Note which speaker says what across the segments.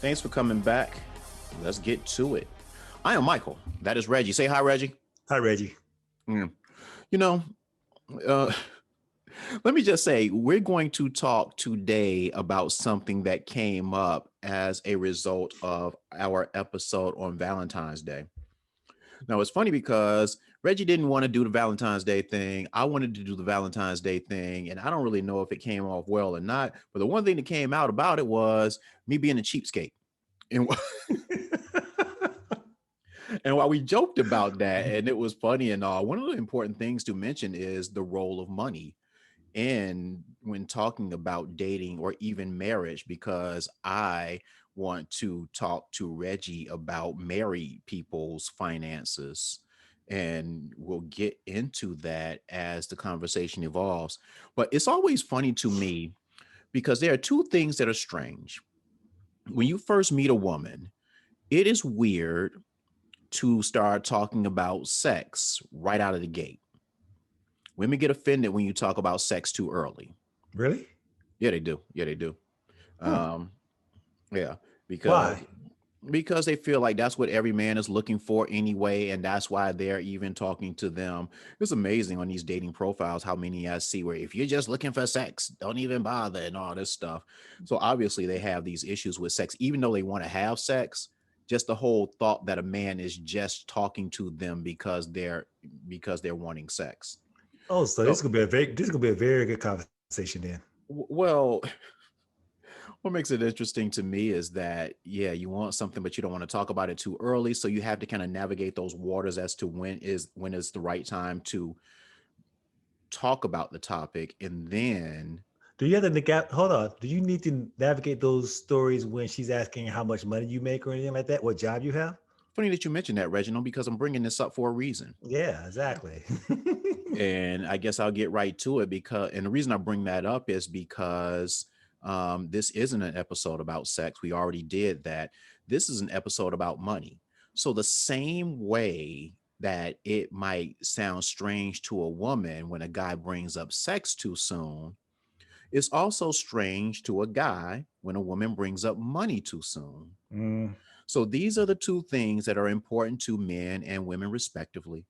Speaker 1: Thanks for coming back. Let's get to it. I am Michael. That is Reggie. Say hi, Reggie.
Speaker 2: Hi, Reggie.
Speaker 1: Mm. You know, uh, let me just say, we're going to talk today about something that came up as a result of our episode on Valentine's Day. Now, it's funny because Reggie didn't want to do the Valentine's Day thing. I wanted to do the Valentine's Day thing, and I don't really know if it came off well or not. But the one thing that came out about it was me being a cheapskate. And And while we joked about that, and it was funny and all, one of the important things to mention is the role of money. And when talking about dating or even marriage, because I want to talk to Reggie about married people's finances. And we'll get into that as the conversation evolves. But it's always funny to me because there are two things that are strange. When you first meet a woman, it is weird to start talking about sex right out of the gate. Women get offended when you talk about sex too early.
Speaker 2: Really?
Speaker 1: Yeah, they do. Yeah, they do.
Speaker 2: Huh.
Speaker 1: Um, yeah, because
Speaker 2: Why?
Speaker 1: because they feel like that's what every man is looking for anyway, and that's why they're even talking to them. It's amazing on these dating profiles how many I see where if you're just looking for sex, don't even bother and all this stuff. So obviously they have these issues with sex, even though they want to have sex. Just the whole thought that a man is just talking to them because they're wanting sex.
Speaker 2: Oh, so
Speaker 1: So,
Speaker 2: this is gonna be a very good conversation then.
Speaker 1: well, what makes it interesting to me is that, yeah, you want something, but you don't want to talk about it too early. So you have to kind of navigate those waters as to when is the right time to talk about the topic. And then,
Speaker 2: Do you have to hold on? Do you need to navigate those stories when she's asking how much money you make or anything like that? What job you have?
Speaker 1: funny that you mentioned that, Reginald, because I'm bringing this up for a reason.
Speaker 2: Yeah, exactly.
Speaker 1: And I guess I'll get right to it and the reason I bring that up is because this isn't an episode about sex. We already did that. This is an episode about money. So the same way that it might sound strange to a woman when a guy brings up sex too soon, it's also strange to a guy when a woman brings up money too soon.
Speaker 2: Mm,
Speaker 1: So these are the two things that are important to men and women respectively.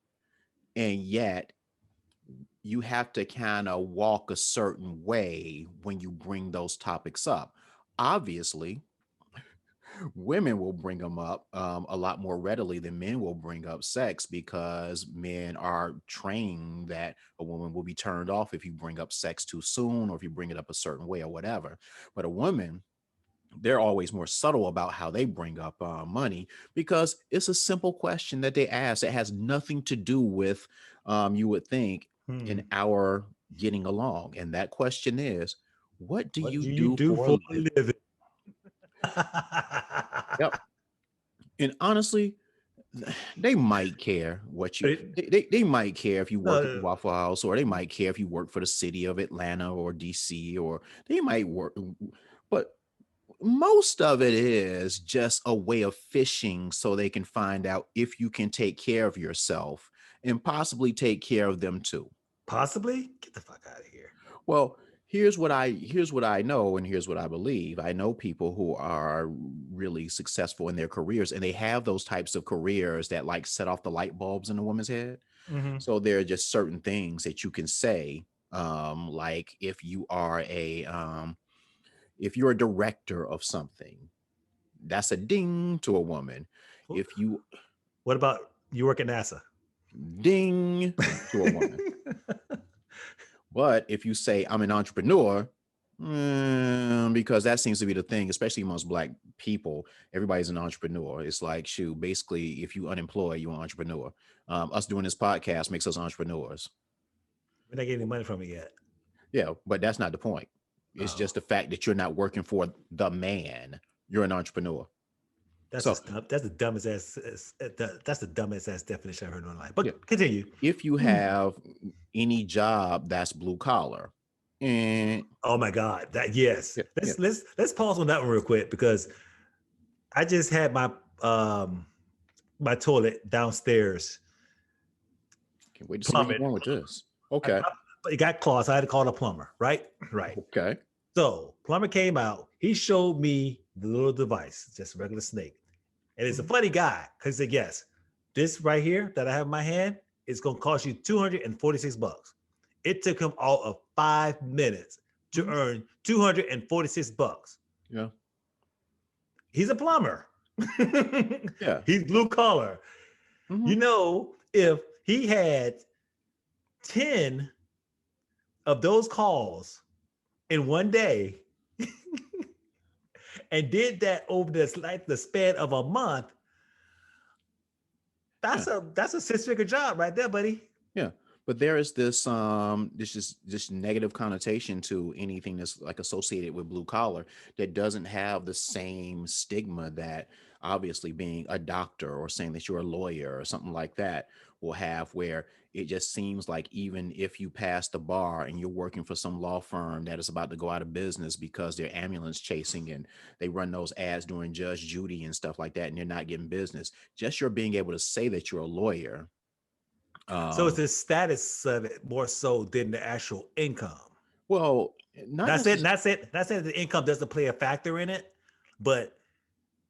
Speaker 1: And yet you have to kind of walk a certain way when you bring those topics up. Obviously, women will bring them up a lot more readily than men will bring up sex because men are trained that a woman will be turned off if you bring up sex too soon or if you bring it up a certain way or whatever. But a woman, they're always more subtle about how they bring up money because it's a simple question that they ask. It has nothing to do with, you would think,
Speaker 2: hmm.
Speaker 1: in our getting along. And that question is, what do
Speaker 2: What
Speaker 1: you
Speaker 2: do you
Speaker 1: do
Speaker 2: do
Speaker 1: for a
Speaker 2: for a
Speaker 1: living?
Speaker 2: living?
Speaker 1: Yep. And honestly, they might care what you
Speaker 2: It-
Speaker 1: they might care if you work at the
Speaker 2: no,
Speaker 1: Waffle House, or they might care if you work for the city of Atlanta or DC, or they might work, but most of it is just a way of fishing so they can find out if you can take care of yourself and possibly take care of them too.
Speaker 2: possibly get the fuck out of here.
Speaker 1: Well, here's what I know and here's what I believe. I know people who are really successful in their careers and they have those types of careers that like set off the light bulbs in a woman's head.
Speaker 2: Hmm.
Speaker 1: So there are just certain things that you can say, like if you're a director of something, that's a ding to a woman. If you
Speaker 2: What about you work at NASA?
Speaker 1: ding to a woman. But if you say I'm an entrepreneur, because that seems to be the thing, especially amongst Black people, everybody's an entrepreneur. It's like, shoot, basically, if you unemployed, you're an entrepreneur. Us doing this podcast makes us entrepreneurs.
Speaker 2: We're not getting any money from it yet.
Speaker 1: Yeah, but that's not the point. It's
Speaker 2: Oh,
Speaker 1: just the fact that you're not working for the man. You're an entrepreneur.
Speaker 2: that's
Speaker 1: So
Speaker 2: just dumb. That's the dumbest ass. That's the dumbest ass definition I've heard in my life.
Speaker 1: yeah,
Speaker 2: But continue.
Speaker 1: if you
Speaker 2: Mm.
Speaker 1: have any job that's blue collar, and
Speaker 2: Oh my God. That yes.
Speaker 1: yeah, yeah,
Speaker 2: Let's pause on that one real quick because I just had um my toilet downstairs
Speaker 1: can't wait to see where you're
Speaker 2: plumbing.
Speaker 1: going with this.
Speaker 2: I,
Speaker 1: Okay,
Speaker 2: it got clogged, so I had to call the plumber. Right. Right.
Speaker 1: okay.
Speaker 2: So plumber came out. He showed me the little device, just a regular snake. And it's a
Speaker 1: Mhm.
Speaker 2: funny guy because he said, yes, this right here that I have in my hand is going to cost you 246 bucks. It took him all of 5 minutes to
Speaker 1: Mhm.
Speaker 2: earn 246 bucks.
Speaker 1: Yeah.
Speaker 2: He's a plumber.
Speaker 1: Yeah.
Speaker 2: He's blue collar.
Speaker 1: Mhm.
Speaker 2: If he had 10 of those calls in one day and did that over the span of a month,
Speaker 1: Yeah.
Speaker 2: that's a six-figure job right there, buddy.
Speaker 1: Yeah. But there is this negative connotation to anything that's like associated with blue collar that doesn't have the same stigma that obviously being a doctor or saying that you're a lawyer or something like that will have, where it just seems like even if you pass the bar and you're working for some law firm that is about to go out of business because they're ambulance chasing and they run those ads during Judge Judy and stuff like that and they're not getting business, just your being able to say that you're a lawyer.
Speaker 2: So it's
Speaker 1: um
Speaker 2: the status of it more so than the actual income.
Speaker 1: Well, not
Speaker 2: That's it.
Speaker 1: necessarily.
Speaker 2: That's it. That's it. The income doesn't play a factor in it, but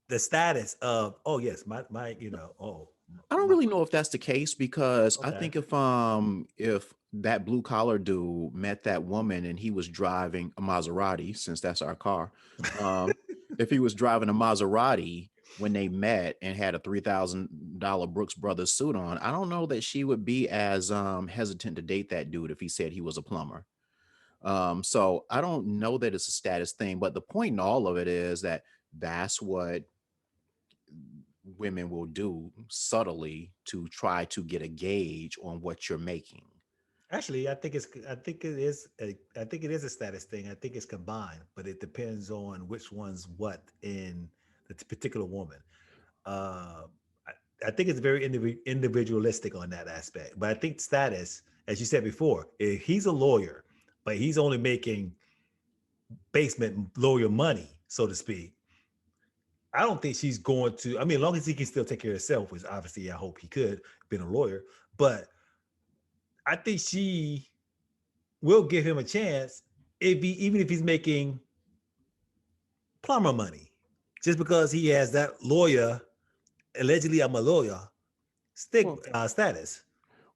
Speaker 2: the status of, oh yes, my
Speaker 1: I don't
Speaker 2: my,
Speaker 1: really know if that's the case because I
Speaker 2: okay.
Speaker 1: think if that blue collar dude met that woman and he was driving a Maserati, since that's our car, um, if he was driving a Maserati when they met and had a $3,000 Brooks Brothers suit on, I don't know that she would be as hesitant to date that dude if he said he was a plumber. So I don't know that it's a status thing, but the point in all of it is that that's what women will do subtly to try to get a gauge on what you're making.
Speaker 2: Actually, I think it is a status thing. I think it's combined, but it depends on which one's what in the particular woman. Uh, I think it's very individualistic on that aspect. But I think status, as you said before, if he's a lawyer, but he's only making basement lawyer money, so to speak, I don't think she's going to. I mean, as long as he can still take care of himself, which obviously I hope he could, being a lawyer. But I think she will give him a chance even if he's making plumber money, just because he has that lawyer. Allegedly, I'm a lawyer.
Speaker 1: Well,
Speaker 2: Status.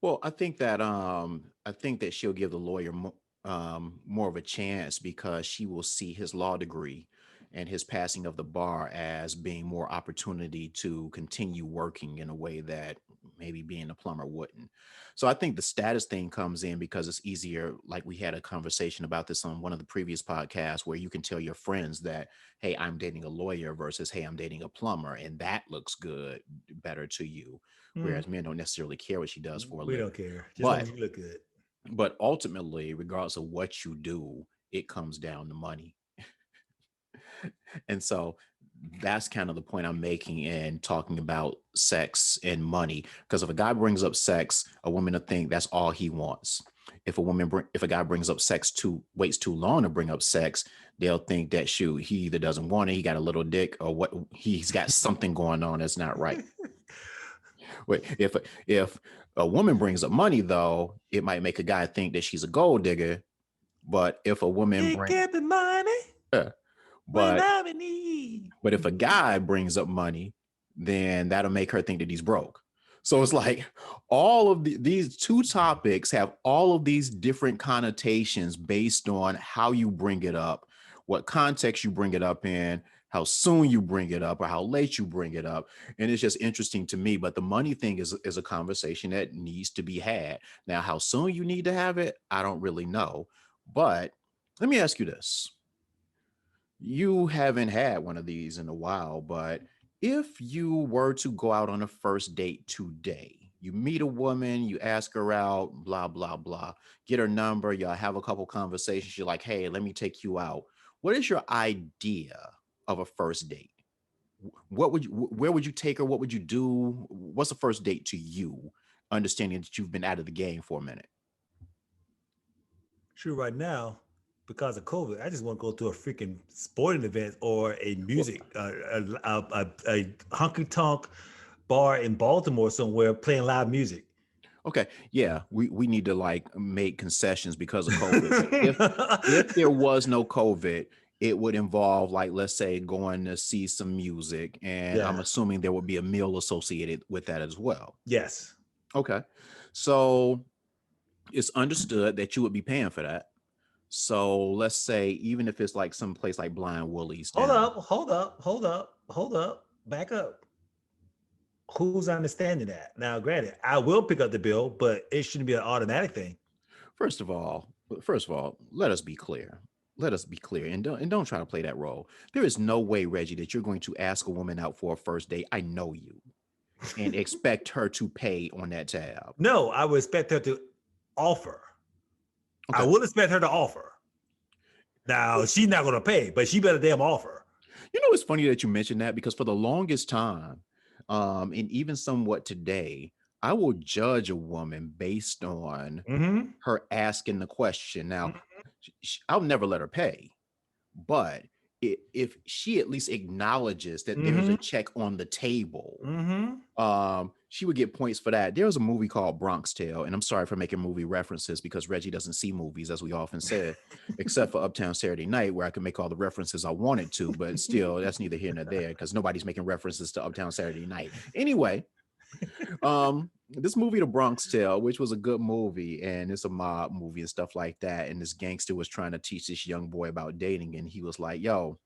Speaker 1: I think that she'll give the lawyer more of a chance because she will see his law degree and his passing of the bar as being more opportunity to continue working in a way that maybe being a plumber wouldn't. So I think the status thing comes in because it's easier. Like we had a conversation about this on one of the previous podcasts where you can tell your friends that, hey, I'm dating a lawyer versus, hey, I'm dating a plumber. And that looks good, better to you,
Speaker 2: Mm,
Speaker 1: whereas men don't necessarily care what she does for a
Speaker 2: we don't
Speaker 1: living.
Speaker 2: care, just as long
Speaker 1: But
Speaker 2: as you look good.
Speaker 1: ultimately, regardless of what you do, it comes down to money. And so that's kind of the point I'm making in talking about sex and money. Because if a guy brings up sex, a woman will think that's all he wants. If a guy brings up sex too waits too long to bring up sex, they'll think that shoot, he either doesn't want it, he got a little dick, or what he's got something going on that's not right. Wait, if a woman brings up money, though, it might make a guy think that she's a gold digger. But if a woman
Speaker 2: He
Speaker 1: bring,
Speaker 2: kept the money
Speaker 1: yeah,
Speaker 2: when
Speaker 1: but
Speaker 2: I'm in need.
Speaker 1: but if a guy brings up money, then that'll make her think that he's broke. So it's like all of these two topics have all of these different connotations based on how you bring it up, what context you bring it up in, how soon you bring it up, or how late you bring it up. And it's just interesting to me. But the money thing is a conversation that needs to be had. Now, how soon you need to have it, I don't really know. But let me ask you this. You haven't had one of these in a while, but if you were to go out on a first date today, you meet a woman, you ask her out, blah, blah, blah, get her number, y'all have a couple conversations, you're like, hey, let me take you out. What is your idea of a first date? Where would you take her? What would you do? What's a first date to you, understanding that you've been out of the game for a minute?
Speaker 2: True, right now, because of COVID, I just want to go to a freaking sporting event or a
Speaker 1: Well,
Speaker 2: music, a honky tonk bar in Baltimore somewhere playing live music.
Speaker 1: Okay, yeah, we need to like make concessions because of COVID. But if there was no COVID, it would involve like let's say going to see some music, and I'm
Speaker 2: Yeah.
Speaker 1: assuming there would be a meal associated with that as well.
Speaker 2: Yes.
Speaker 1: Okay, so it's understood that you would be paying for that. So let's say even if it's like some place like Blind Woolies
Speaker 2: Hold
Speaker 1: down.
Speaker 2: up, hold up, hold up, hold up. Back up. Who's understanding that? Now, granted, I will pick up the bill, but it shouldn't be an automatic thing.
Speaker 1: First of all, let us be clear. Let us be clear, and don't try to play that role. There is no way, Reggie, that you're going to ask a woman out for a first date. I know you, and expect her to pay on that tab.
Speaker 2: No, I would expect her to offer. I
Speaker 1: Okay.
Speaker 2: would expect her to offer. Now, she's not going to pay, but she better damn offer.
Speaker 1: You know, it's funny that you mentioned that because for the longest time, and even somewhat today, I will judge a woman based on
Speaker 2: Mm-hmm.
Speaker 1: her asking the question. Now, I'll never let her pay, but if she at least acknowledges that there's
Speaker 2: Mm-hmm.
Speaker 1: a check on the table,
Speaker 2: Mm-hmm.
Speaker 1: she would get points for that. There was a movie called Bronx Tale, and I'm sorry for making movie references because Reggie doesn't see movies, as we often said, except for Uptown Saturday Night, where I can make all the references I wanted to, but still, that's neither here nor there because nobody's making references to Uptown Saturday Night. Anyway, this movie, The Bronx Tale, which was a good movie, and it's a mob movie and stuff like that, and this gangster was trying to teach this young boy about dating, and he was like, yo,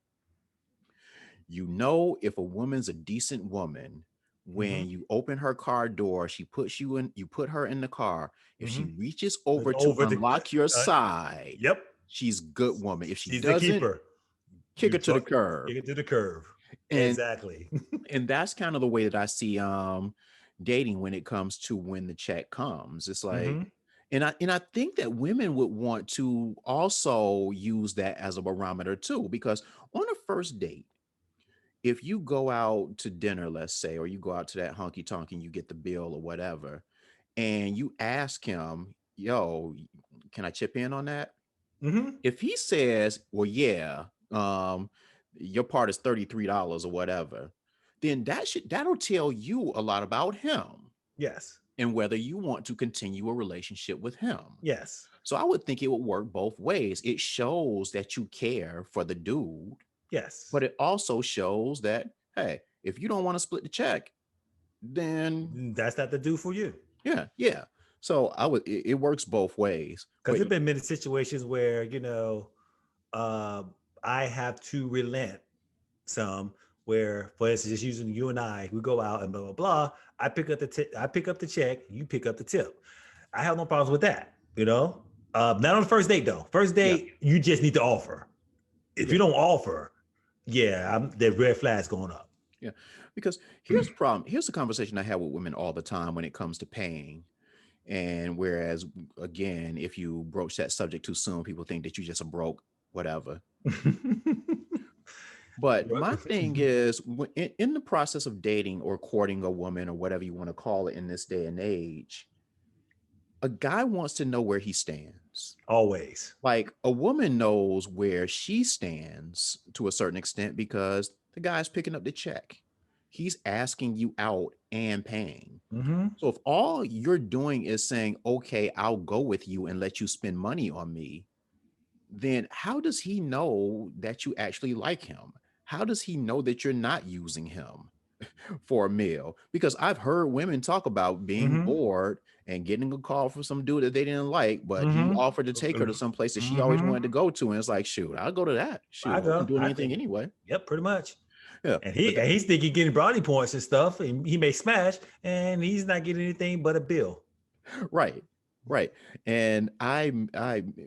Speaker 1: you know, if a woman's a decent woman,
Speaker 2: Mm-hmm.
Speaker 1: when you open her car door, she puts you in, you put her in the car. If
Speaker 2: Mm-hmm.
Speaker 1: she reaches over to
Speaker 2: Over the
Speaker 1: unlock your
Speaker 2: uh,
Speaker 1: side,
Speaker 2: yep.
Speaker 1: she's a good woman. If she
Speaker 2: She's the
Speaker 1: doesn't,
Speaker 2: keeper.
Speaker 1: kick
Speaker 2: You
Speaker 1: her to the
Speaker 2: talk
Speaker 1: curb.
Speaker 2: Take it to the curve.
Speaker 1: And
Speaker 2: Exactly.
Speaker 1: and that's kind of the way that I see dating when it comes to when the check comes. It's like,
Speaker 2: Mm-hmm.
Speaker 1: and I think that women would want to also use that as a barometer too, because on a first date, if you go out to dinner, let's say, or you go out to that honky tonk and you get the bill or whatever, and you ask him, yo, can I chip in on that?
Speaker 2: Mm-hmm.
Speaker 1: If he says, well, yeah, your part is $33 or whatever, then that'll tell you a lot about him
Speaker 2: Yes.
Speaker 1: and whether you want to continue a relationship with him.
Speaker 2: Yes.
Speaker 1: So I would think it would work both ways. It shows that you care for the dude,
Speaker 2: Yes.
Speaker 1: but it also shows that, hey, if you don't want to split the check, then
Speaker 2: That's not the do for you.
Speaker 1: yeah, yeah. So it works both ways.
Speaker 2: Because
Speaker 1: But
Speaker 2: there've been many situations where, uh, I have to relent some where, for instance, just using you and I, we go out and blah blah blah. I pick up the check, you pick up the tip. I have no problems with that. Not on the first date though. First
Speaker 1: yeah,
Speaker 2: date, you just need to offer. If
Speaker 1: yeah,
Speaker 2: you don't offer, yeah, the red flags going up.
Speaker 1: yeah. Because here's the problem. Here's the conversation I have with women all the time when it comes to paying. And whereas again, if you broach that subject too soon, people think that you just a broke whatever. But my thing is, in the process of dating or courting a woman or whatever you want to call it in this day and age, a guy wants to know where he stands.
Speaker 2: Always.
Speaker 1: Like a woman knows where she stands to a certain extent because the guy's picking up the check. He's asking you out and paying.
Speaker 2: Mm-hmm.
Speaker 1: So if all you're doing is saying, okay, I'll go with you and let you spend money on me, then how does he know that you actually like him? How does he know that you're not using him for a meal? Because I've heard women talk about being
Speaker 2: Mm-hmm.
Speaker 1: bored and getting a call from some dude that they didn't like, but he
Speaker 2: Mm-hmm.
Speaker 1: offered to take her to some place that she always
Speaker 2: Mm-hmm.
Speaker 1: wanted to go to. And it's like, shoot, I'll go to that.
Speaker 2: I
Speaker 1: Shoot, I wasn't
Speaker 2: go.
Speaker 1: doing
Speaker 2: I
Speaker 1: anything
Speaker 2: think.
Speaker 1: anyway.
Speaker 2: Yep, pretty much.
Speaker 1: Yeah.
Speaker 2: And
Speaker 1: But
Speaker 2: he's thinking getting brownie points and stuff, and he may smash, and he's not getting anything but a bill.
Speaker 1: right. Right. And I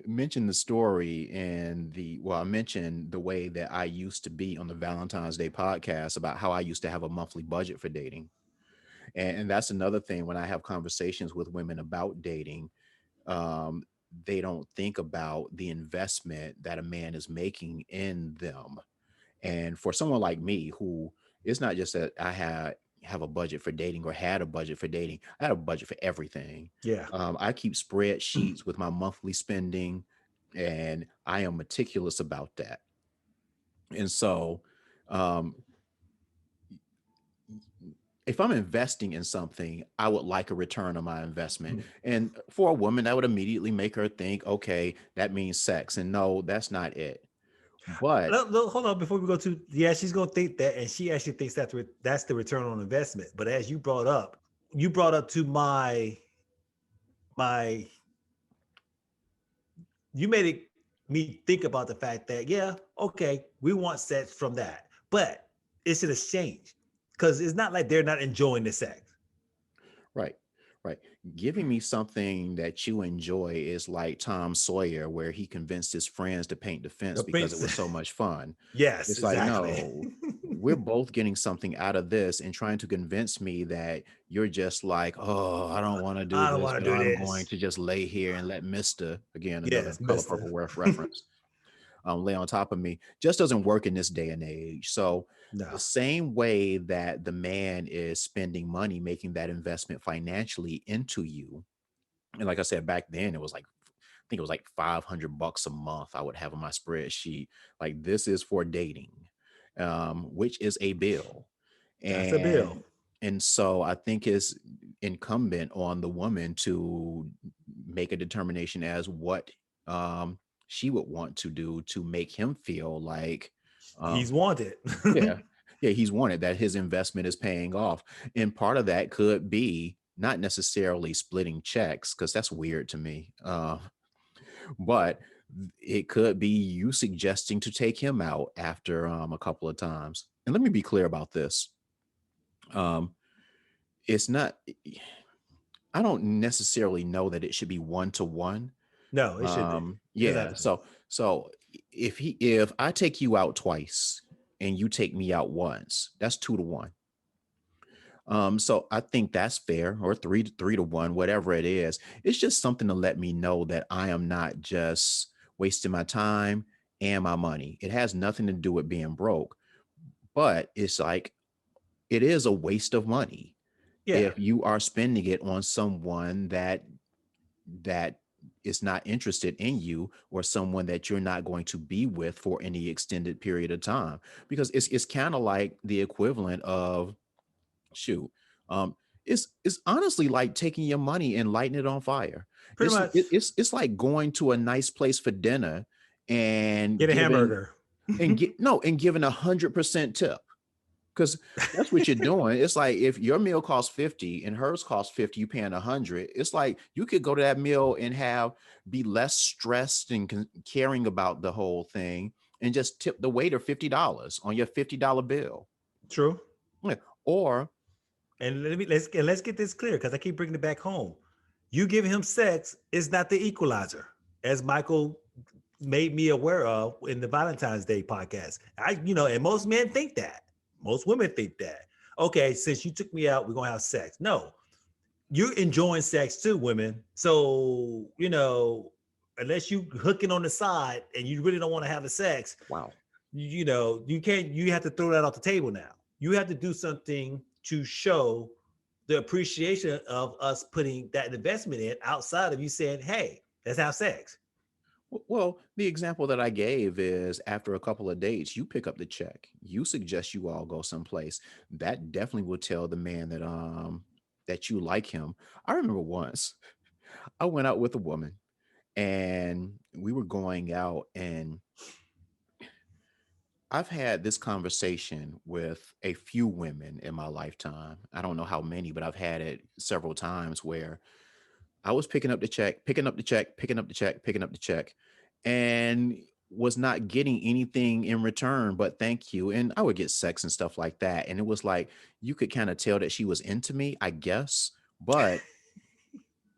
Speaker 1: mentioned the story and I mentioned the way that I used to be on the Valentine's Day podcast about how I used to have a monthly budget for dating. And that's another thing when I have conversations with women about dating, um, they don't think about the investment that a man is making in them. And for someone like me, who it's not just that I have a budget for dating or had a budget for dating, I had a budget for everything.
Speaker 2: Yeah.
Speaker 1: I keep spreadsheets with my monthly spending, and I am meticulous about that. And so, um, if I'm investing in something, I would like a return on my investment.
Speaker 2: Mhm.
Speaker 1: And for a woman, that would immediately make her think, okay, that means sex. And no, that's not it. But
Speaker 2: Hold on before we go to, yeah, she's gonna think that, and she actually thinks that's the return on investment. But as you brought up to my you made it me think about the fact that, yeah, okay, we want sex from that, but it's an exchange because it's not like they're not enjoying the sex.
Speaker 1: right, right. Giving me something that you enjoy is like Tom Sawyer, where he convinced his friends to paint the fence
Speaker 2: The
Speaker 1: because it
Speaker 2: prince,
Speaker 1: was so much fun.
Speaker 2: yes,
Speaker 1: It's like,
Speaker 2: exactly.
Speaker 1: no, we're both getting something out of this and trying to convince me that you're just like, oh, I don't want to do
Speaker 2: I don't
Speaker 1: this,
Speaker 2: want
Speaker 1: but
Speaker 2: to do
Speaker 1: I'm going
Speaker 2: this.
Speaker 1: to just lay here and let Mr. again, another
Speaker 2: Yes,
Speaker 1: Color
Speaker 2: Mister.
Speaker 1: Purple reference, lay on top of me. Just doesn't work in this day and age. So the
Speaker 2: No,
Speaker 1: same way that the man is spending money making that investment financially into you, and like I said back then, it was like I think it was like $500 a month I would have on my spreadsheet. Like this is for dating, which is a bill,
Speaker 2: that's a bill.
Speaker 1: and so I think it's incumbent on the woman to make a determination as what um, she would want to do to make him feel like,
Speaker 2: He's
Speaker 1: um,
Speaker 2: wanted.
Speaker 1: yeah, yeah, he's wanted, that his investment is paying off. And part of that could be not necessarily splitting checks, because that's weird to me. But it could be you suggesting to take him out after a couple of times. And let me be clear about this. Um, it's not, I don't necessarily know that it should be one to one.
Speaker 2: No, it should be. It doesn't have
Speaker 1: Yeah.
Speaker 2: to be.
Speaker 1: So if I take you out twice and you take me out once, that's 2 to 1. So I think that's fair, or three to one, whatever it is. It's just something to let me know that I am not just wasting my time and my money. It has nothing to do with being broke, but it's like it is a waste of money
Speaker 2: Yeah,
Speaker 1: if you are spending it on someone that is not interested in you, or someone that you're not going to be with for any extended period of time. Because it's kind of like the equivalent of, shoot, um it's honestly like taking your money and lighting it on fire.
Speaker 2: pretty much.
Speaker 1: It's like going to a nice place for dinner and
Speaker 2: Get a hamburger.
Speaker 1: giving 100% tip, because that's what you're doing. It's like if your meal costs 50 and hers costs 50, you paying 100. It's like you could go to that meal and be less stressed and caring about the whole thing, and just tip the waiter $50 on your $50 bill.
Speaker 2: True.
Speaker 1: Yeah. Or
Speaker 2: And let's get this clear because I keep bringing it back home. You giving him sex is not the equalizer, as Michael made me aware of in the Valentine's Day podcast. And most men think that. Most women think that. Okay, since you took me out, we're gonna have sex. No, you're enjoying sex too, women. So unless you hooking on the side and you really don't want to have the sex,
Speaker 1: wow.
Speaker 2: you can't. You have to throw that off the table now. You have to do something to show the appreciation of us putting that investment in outside of you saying, "Hey, let's have sex."
Speaker 1: Well, the example that I gave is after a couple of dates, you pick up the check. You suggest you all go someplace. That definitely will tell the man that you like him. I remember once I went out with a woman and we were going out, and I've had this conversation with a few women in my lifetime. I don't know how many, but I've had it several times where I was picking up the check, picking up the check, picking up the check, picking up the check, and was not getting anything in return but thank you. And I would get sex and stuff like that. And it was like you could kind of tell that she was into me, I guess, but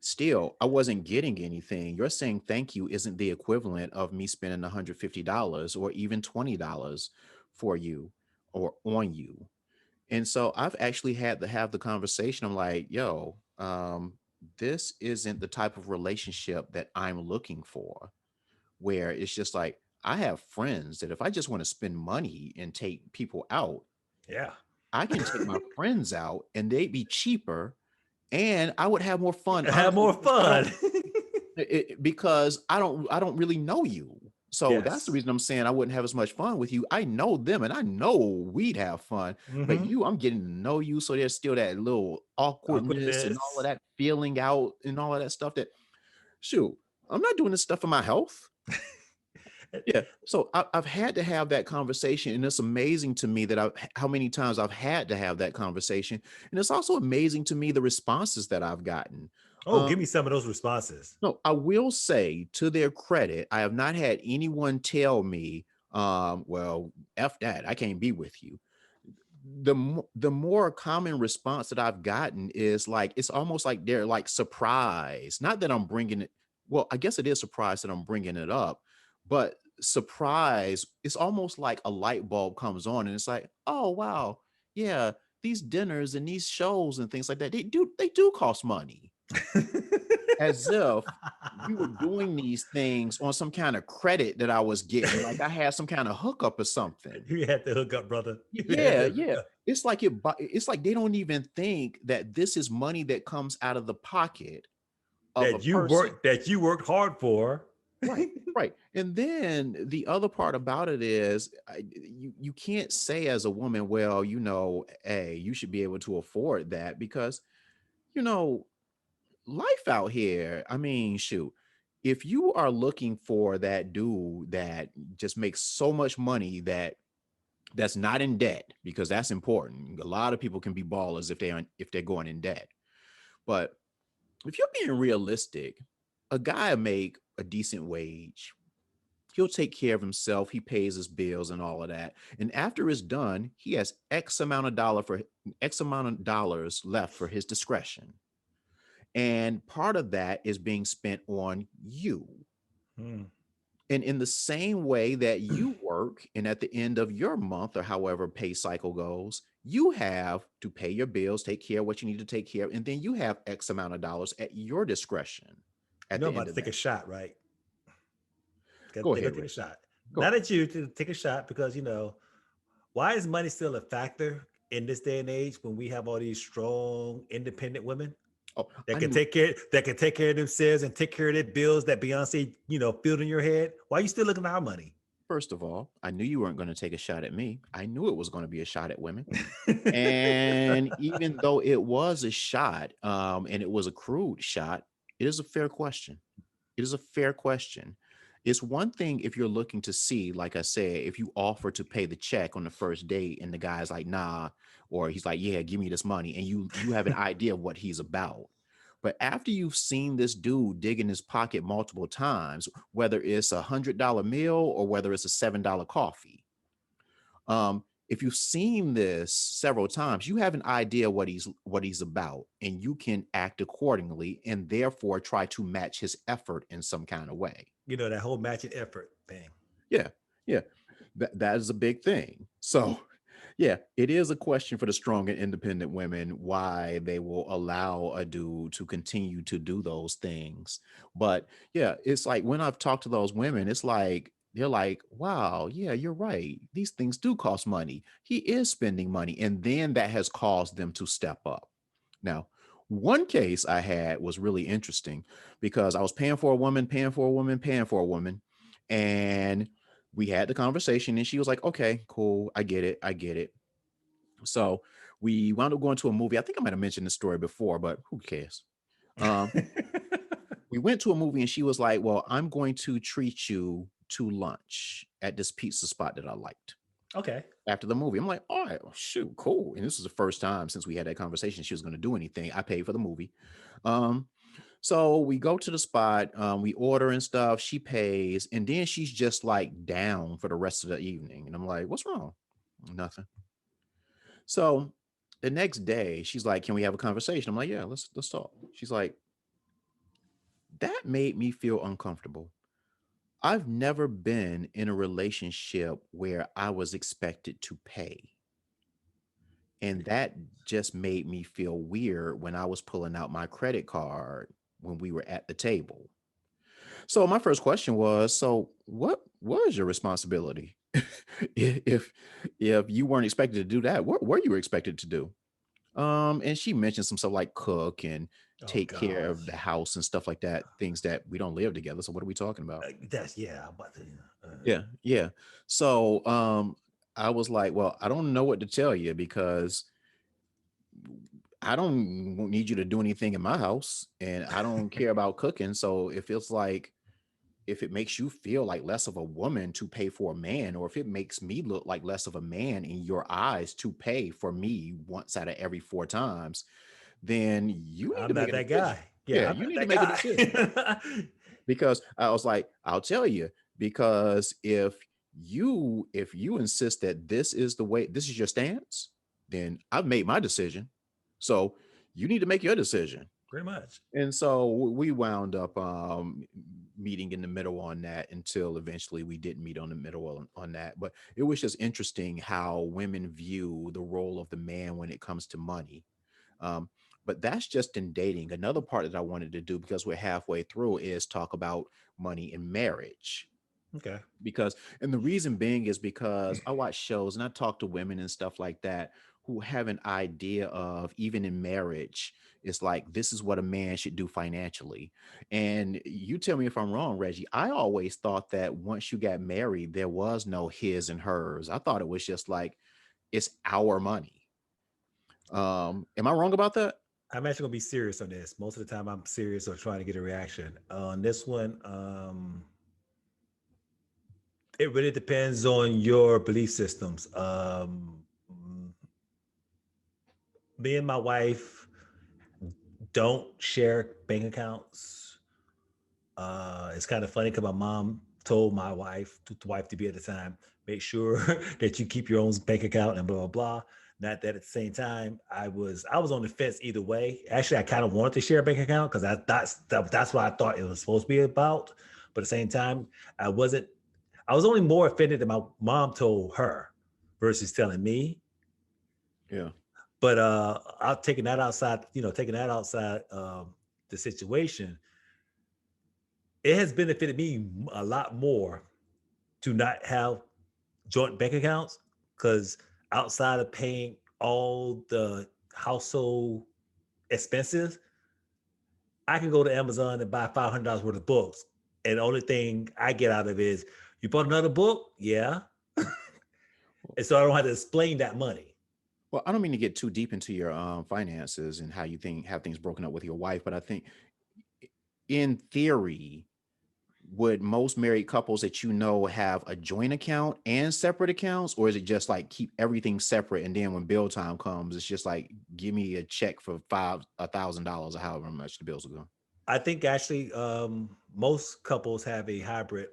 Speaker 1: still, I wasn't getting anything. You're saying thank you isn't the equivalent of me spending $150 or even $20 for you or on you. And so I've actually had to have the conversation. I'm like, yo, this isn't the type of relationship that I'm looking for, where it's just like, I have friends that if I just want to spend money and take people out,
Speaker 2: Yeah,
Speaker 1: I can take my friends out and they'd be cheaper and I would have more fun,
Speaker 2: have
Speaker 1: honestly,
Speaker 2: more
Speaker 1: because I don't
Speaker 2: fun.
Speaker 1: because I don't really know you. So that's the
Speaker 2: Yes.
Speaker 1: reason I'm saying I wouldn't have as much fun with you. I know them and I know we'd have fun, but
Speaker 2: Mm-hmm.
Speaker 1: you, I'm getting to know you. So there's still that little awkwardness and all of
Speaker 2: Awkwardness.
Speaker 1: that feeling out and all of that stuff that, shoot, I'm not doing this stuff for my health. Yeah. So I've had to have that conversation. And it's amazing to me that how many times I've had to have that conversation. And it's also amazing to me the responses that I've gotten.
Speaker 2: Oh,
Speaker 1: Um,
Speaker 2: give me some of those responses.
Speaker 1: no, I will say to their credit, I have not had anyone tell me, well, F that, I can't be with you. The more common response that I've gotten is like, it's almost like they're like surprised. Not that I'm bringing it, well, I guess it is surprised that I'm bringing it up, but surprise, it's almost like a light bulb comes on and it's like, oh, wow, yeah, these dinners and these shows and things like that, they do cost money, as if we were doing these things on some kind of credit that I was getting, like I had some kind of hookup or something.
Speaker 2: You had to hook up, brother. You had
Speaker 1: Yeah,
Speaker 2: to hook
Speaker 1: yeah.
Speaker 2: up.
Speaker 1: It's like it's like they don't even think that this is money that comes out of the pocket of a person.
Speaker 2: That you worked hard for.
Speaker 1: Right, right. And then the other part about it is you can't say as a woman, well, hey, you should be able to afford that because, you know, life out here, I mean, shoot, if you are looking for that dude that just makes so much money that's not in debt, because that's important. A lot of people can be ballers if they're going in debt. But if you're being realistic, a guy make a decent wage. He'll take care of himself. He pays his bills and all of that. And after it's done, he has X amount of dollars left for his discretion. And part of that is being spent on you.
Speaker 2: Hmm.
Speaker 1: And in the same way that you work, and at the end of your month or however pay cycle goes, you have to pay your bills, take care of what you need to take care of, and then you have X amount of dollars at your discretion
Speaker 2: You
Speaker 1: at
Speaker 2: know
Speaker 1: the
Speaker 2: I'm
Speaker 1: end
Speaker 2: about to
Speaker 1: of
Speaker 2: take a
Speaker 1: that.
Speaker 2: shot, right?
Speaker 1: Go
Speaker 2: They go
Speaker 1: ahead,
Speaker 2: take a
Speaker 1: Rick.
Speaker 2: shot.
Speaker 1: Go
Speaker 2: Not
Speaker 1: ahead.
Speaker 2: at you to take a shot because why is money still a factor in this day and age when we have all these strong, independent women
Speaker 1: Oh,
Speaker 2: that
Speaker 1: I
Speaker 2: can
Speaker 1: knew.
Speaker 2: take care of themselves and take care of their bills that Beyonce, filled in your head? Why are you still looking at our money?
Speaker 1: First of all, I knew you weren't going to take a shot at me. I knew it was going to be a shot at women. And even though it was a shot, and it was a crude shot, it is a fair question. It is a fair question. It's one thing if you're looking to see, like I said, if you offer to pay the check on the first date and the guy's like, nah, or he's like, yeah, give me this money, and you have an idea of what he's about. But after you've seen this dude dig in his pocket multiple times, whether it's $100 meal or whether it's a $7 coffee, if you've seen this several times, you have an idea what he's about, and you can act accordingly, and therefore try to match his effort in some kind of way.
Speaker 2: That whole matching effort thing.
Speaker 1: Yeah, yeah, that is a big thing. So, yeah, it is a question for the strong and independent women why they will allow a dude to continue to do those things. But yeah, it's like when I've talked to those women, it's like they're like, "Wow, yeah, you're right. These things do cost money. He is spending money," and then that has caused them to step up. Now, one case I had was really interesting because I was paying for a woman, paying for a woman, paying for a woman, and we had the conversation and she was like, okay, cool. I get it. I get it. So we wound up going to a movie. I think I might have mentioned this story before, but who cares? Um, we went to a movie and she was like, well, I'm going to treat you to lunch at this pizza spot that I liked
Speaker 2: Okay.
Speaker 1: after the movie. I'm like, all right, well, shoot, cool. And this was the first time since we had that conversation she was going to do anything. I paid for the movie. Um, so we go to the spot, we order and stuff, she pays, and then she's just like down for the rest of the evening. And I'm like, what's wrong? Nothing. So the next day, she's like, can we have a conversation? I'm like, yeah, let's talk. She's like, that made me feel uncomfortable. I've never been in a relationship where I was expected to pay. And that just made me feel weird when I was pulling out my credit card when we were at the table. So my first question was, so what was your responsibility? if if you weren't expected to do that, what were you expected to do? And she mentioned some stuff like cook and
Speaker 2: Oh
Speaker 1: take care of the
Speaker 2: gosh.
Speaker 1: house and stuff like that, things that we don't live together. So what are we talking about?
Speaker 2: That's yeah. I'm about to,
Speaker 1: Yeah, yeah. So I was like, well, I don't know what to tell you because I don't need you to do anything in my house and I don't care about cooking. So it feels like if it makes you feel like less of a woman to pay for a man, or if it makes me look like less of a man in your eyes to pay for me once out of every 4 times, then you need to
Speaker 2: I'm
Speaker 1: make
Speaker 2: not
Speaker 1: a
Speaker 2: that
Speaker 1: decision.
Speaker 2: guy. Yeah,
Speaker 1: Yeah,
Speaker 2: I'm
Speaker 1: you
Speaker 2: not
Speaker 1: need to
Speaker 2: that
Speaker 1: make a decision.
Speaker 2: guy.
Speaker 1: Because I was like, I'll tell you, because if you insist that this is the way, this is your stance, then I've made my decision. So you need to make your decision.
Speaker 2: Pretty much.
Speaker 1: And so we wound up meeting in the middle on that until eventually we didn't meet on the middle on that. But it was just interesting how women view the role of the man when it comes to money. Um, but that's just in dating. Another part that I wanted to do, because we're halfway through, is talk about money in marriage.
Speaker 2: Okay.
Speaker 1: Because, and the reason being is because I watch shows and I talk to women and stuff like that who have an idea of, even in marriage, it's like this is what a man should do financially. And you tell me if I'm wrong, Reggie. I always thought that once you got married, there was no his and hers. I thought it was just like it's our money. Am I wrong about that?
Speaker 2: I'm actually gonna be serious on this. Most of the time, I'm serious or trying to get a reaction. On this one, it really depends on your belief systems. Me and my wife don't share bank accounts. It's kind of funny because my mom told my wife, the wife to be at the time, make sure that you keep your own bank account and blah blah blah. Not that at the same time, I was on the fence either way. Actually, I kind of wanted to share a bank account because that's what I thought it was supposed to be about. But at the same time, I wasn't. I was only more offended that my mom told her versus telling me.
Speaker 1: Yeah.
Speaker 2: But I've taken that outside, taking that outside the situation, it has benefited me a lot more to not have joint bank accounts because outside of paying all the household expenses, I can go to Amazon and buy $500 worth of books. And the only thing I get out of it is, you bought another book? Yeah. And so I don't have to explain that money.
Speaker 1: Well, I don't mean to get too deep into your finances and how you think have things broken up with your wife, but I think in theory, would most married couples that you know have a joint account and separate accounts, or is it just like keep everything separate and then when bill time comes, it's just like give me a check for $1,000 or however much the bills will go?
Speaker 2: I think actually most couples have a hybrid.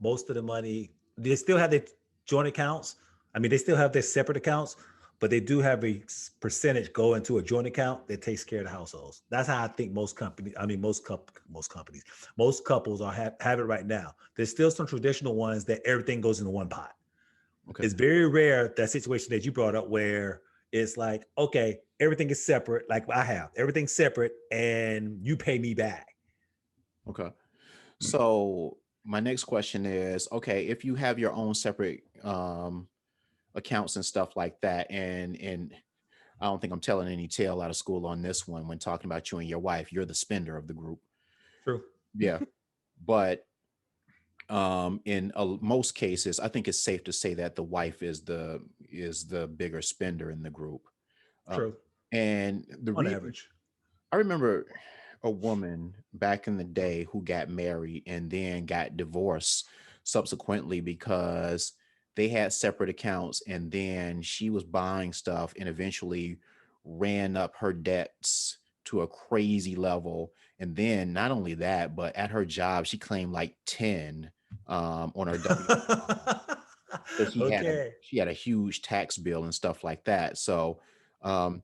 Speaker 2: Most of the money, they still have their joint accounts. I mean, they still have their separate accounts, but they do have a percentage go into a joint account that takes care of the households. That's how I think most companies. I mean, most companies, most couples are have it right now. There's still some traditional ones that everything goes into one pot.
Speaker 1: Okay.
Speaker 2: It's very rare that situation that you brought up where it's like, okay, everything is separate. Like I have everything separate, and you pay me back.
Speaker 1: Okay. So my next question is, okay, if you have your own separate accounts and stuff like that, and I don't think I'm telling any tale out of school on this one when talking about you and your wife, you're the spender of the group.
Speaker 2: True.
Speaker 1: Yeah. But in most cases, I think it's safe to say that the wife is the bigger spender in the group. uh,
Speaker 2: True.
Speaker 1: and the
Speaker 2: On
Speaker 1: reason,
Speaker 2: average.
Speaker 1: I remember a woman back in the day who got married and then got divorced subsequently because they had separate accounts, and then she was buying stuff and eventually ran up her debts to a crazy level. And then not only that, but at her job she claimed like 10 on her W. So
Speaker 2: Okay.
Speaker 1: she had a huge tax bill and stuff like that. So um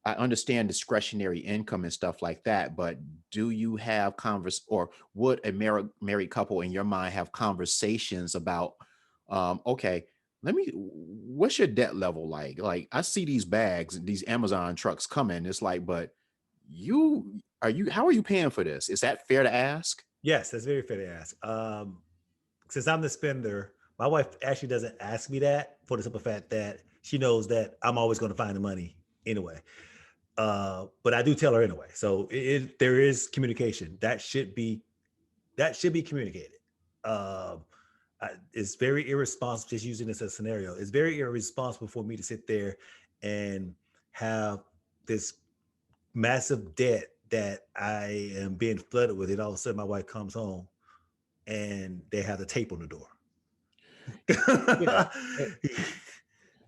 Speaker 1: I understand discretionary income and stuff like that, but do you have or would a married couple in your mind have conversations about, okay, what's your debt level like? Like I see these bags, these Amazon trucks coming. It's like, but how are you paying for this? Is that fair to ask?
Speaker 2: Yes, that's very fair to ask. Since I'm the spender, my wife actually doesn't ask me that for the simple fact that she knows that I'm always going to find the money anyway. But I do tell her anyway. So there is communication that should be communicated. Um, it's very irresponsible, just using this as a scenario. It's very irresponsible for me to sit there and have this massive debt that I am being flooded with, and all of a sudden my wife comes home and they have the tape on the door.
Speaker 1: Yeah.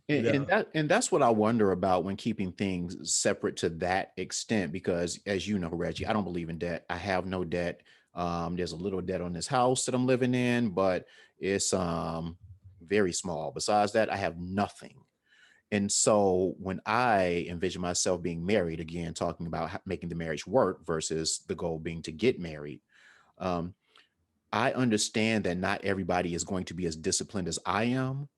Speaker 2: You
Speaker 1: And
Speaker 2: know,
Speaker 1: that's what I wonder about when keeping things separate to that extent, because as you know, Reggie, I don't believe in debt. I have no debt. There's a little debt on this house that I'm living in, but it's very small. Besides that, I have nothing. And so when I envision myself being married, again, talking about making the marriage work versus the goal being to get married, um, I understand that not everybody is going to be as disciplined as I am,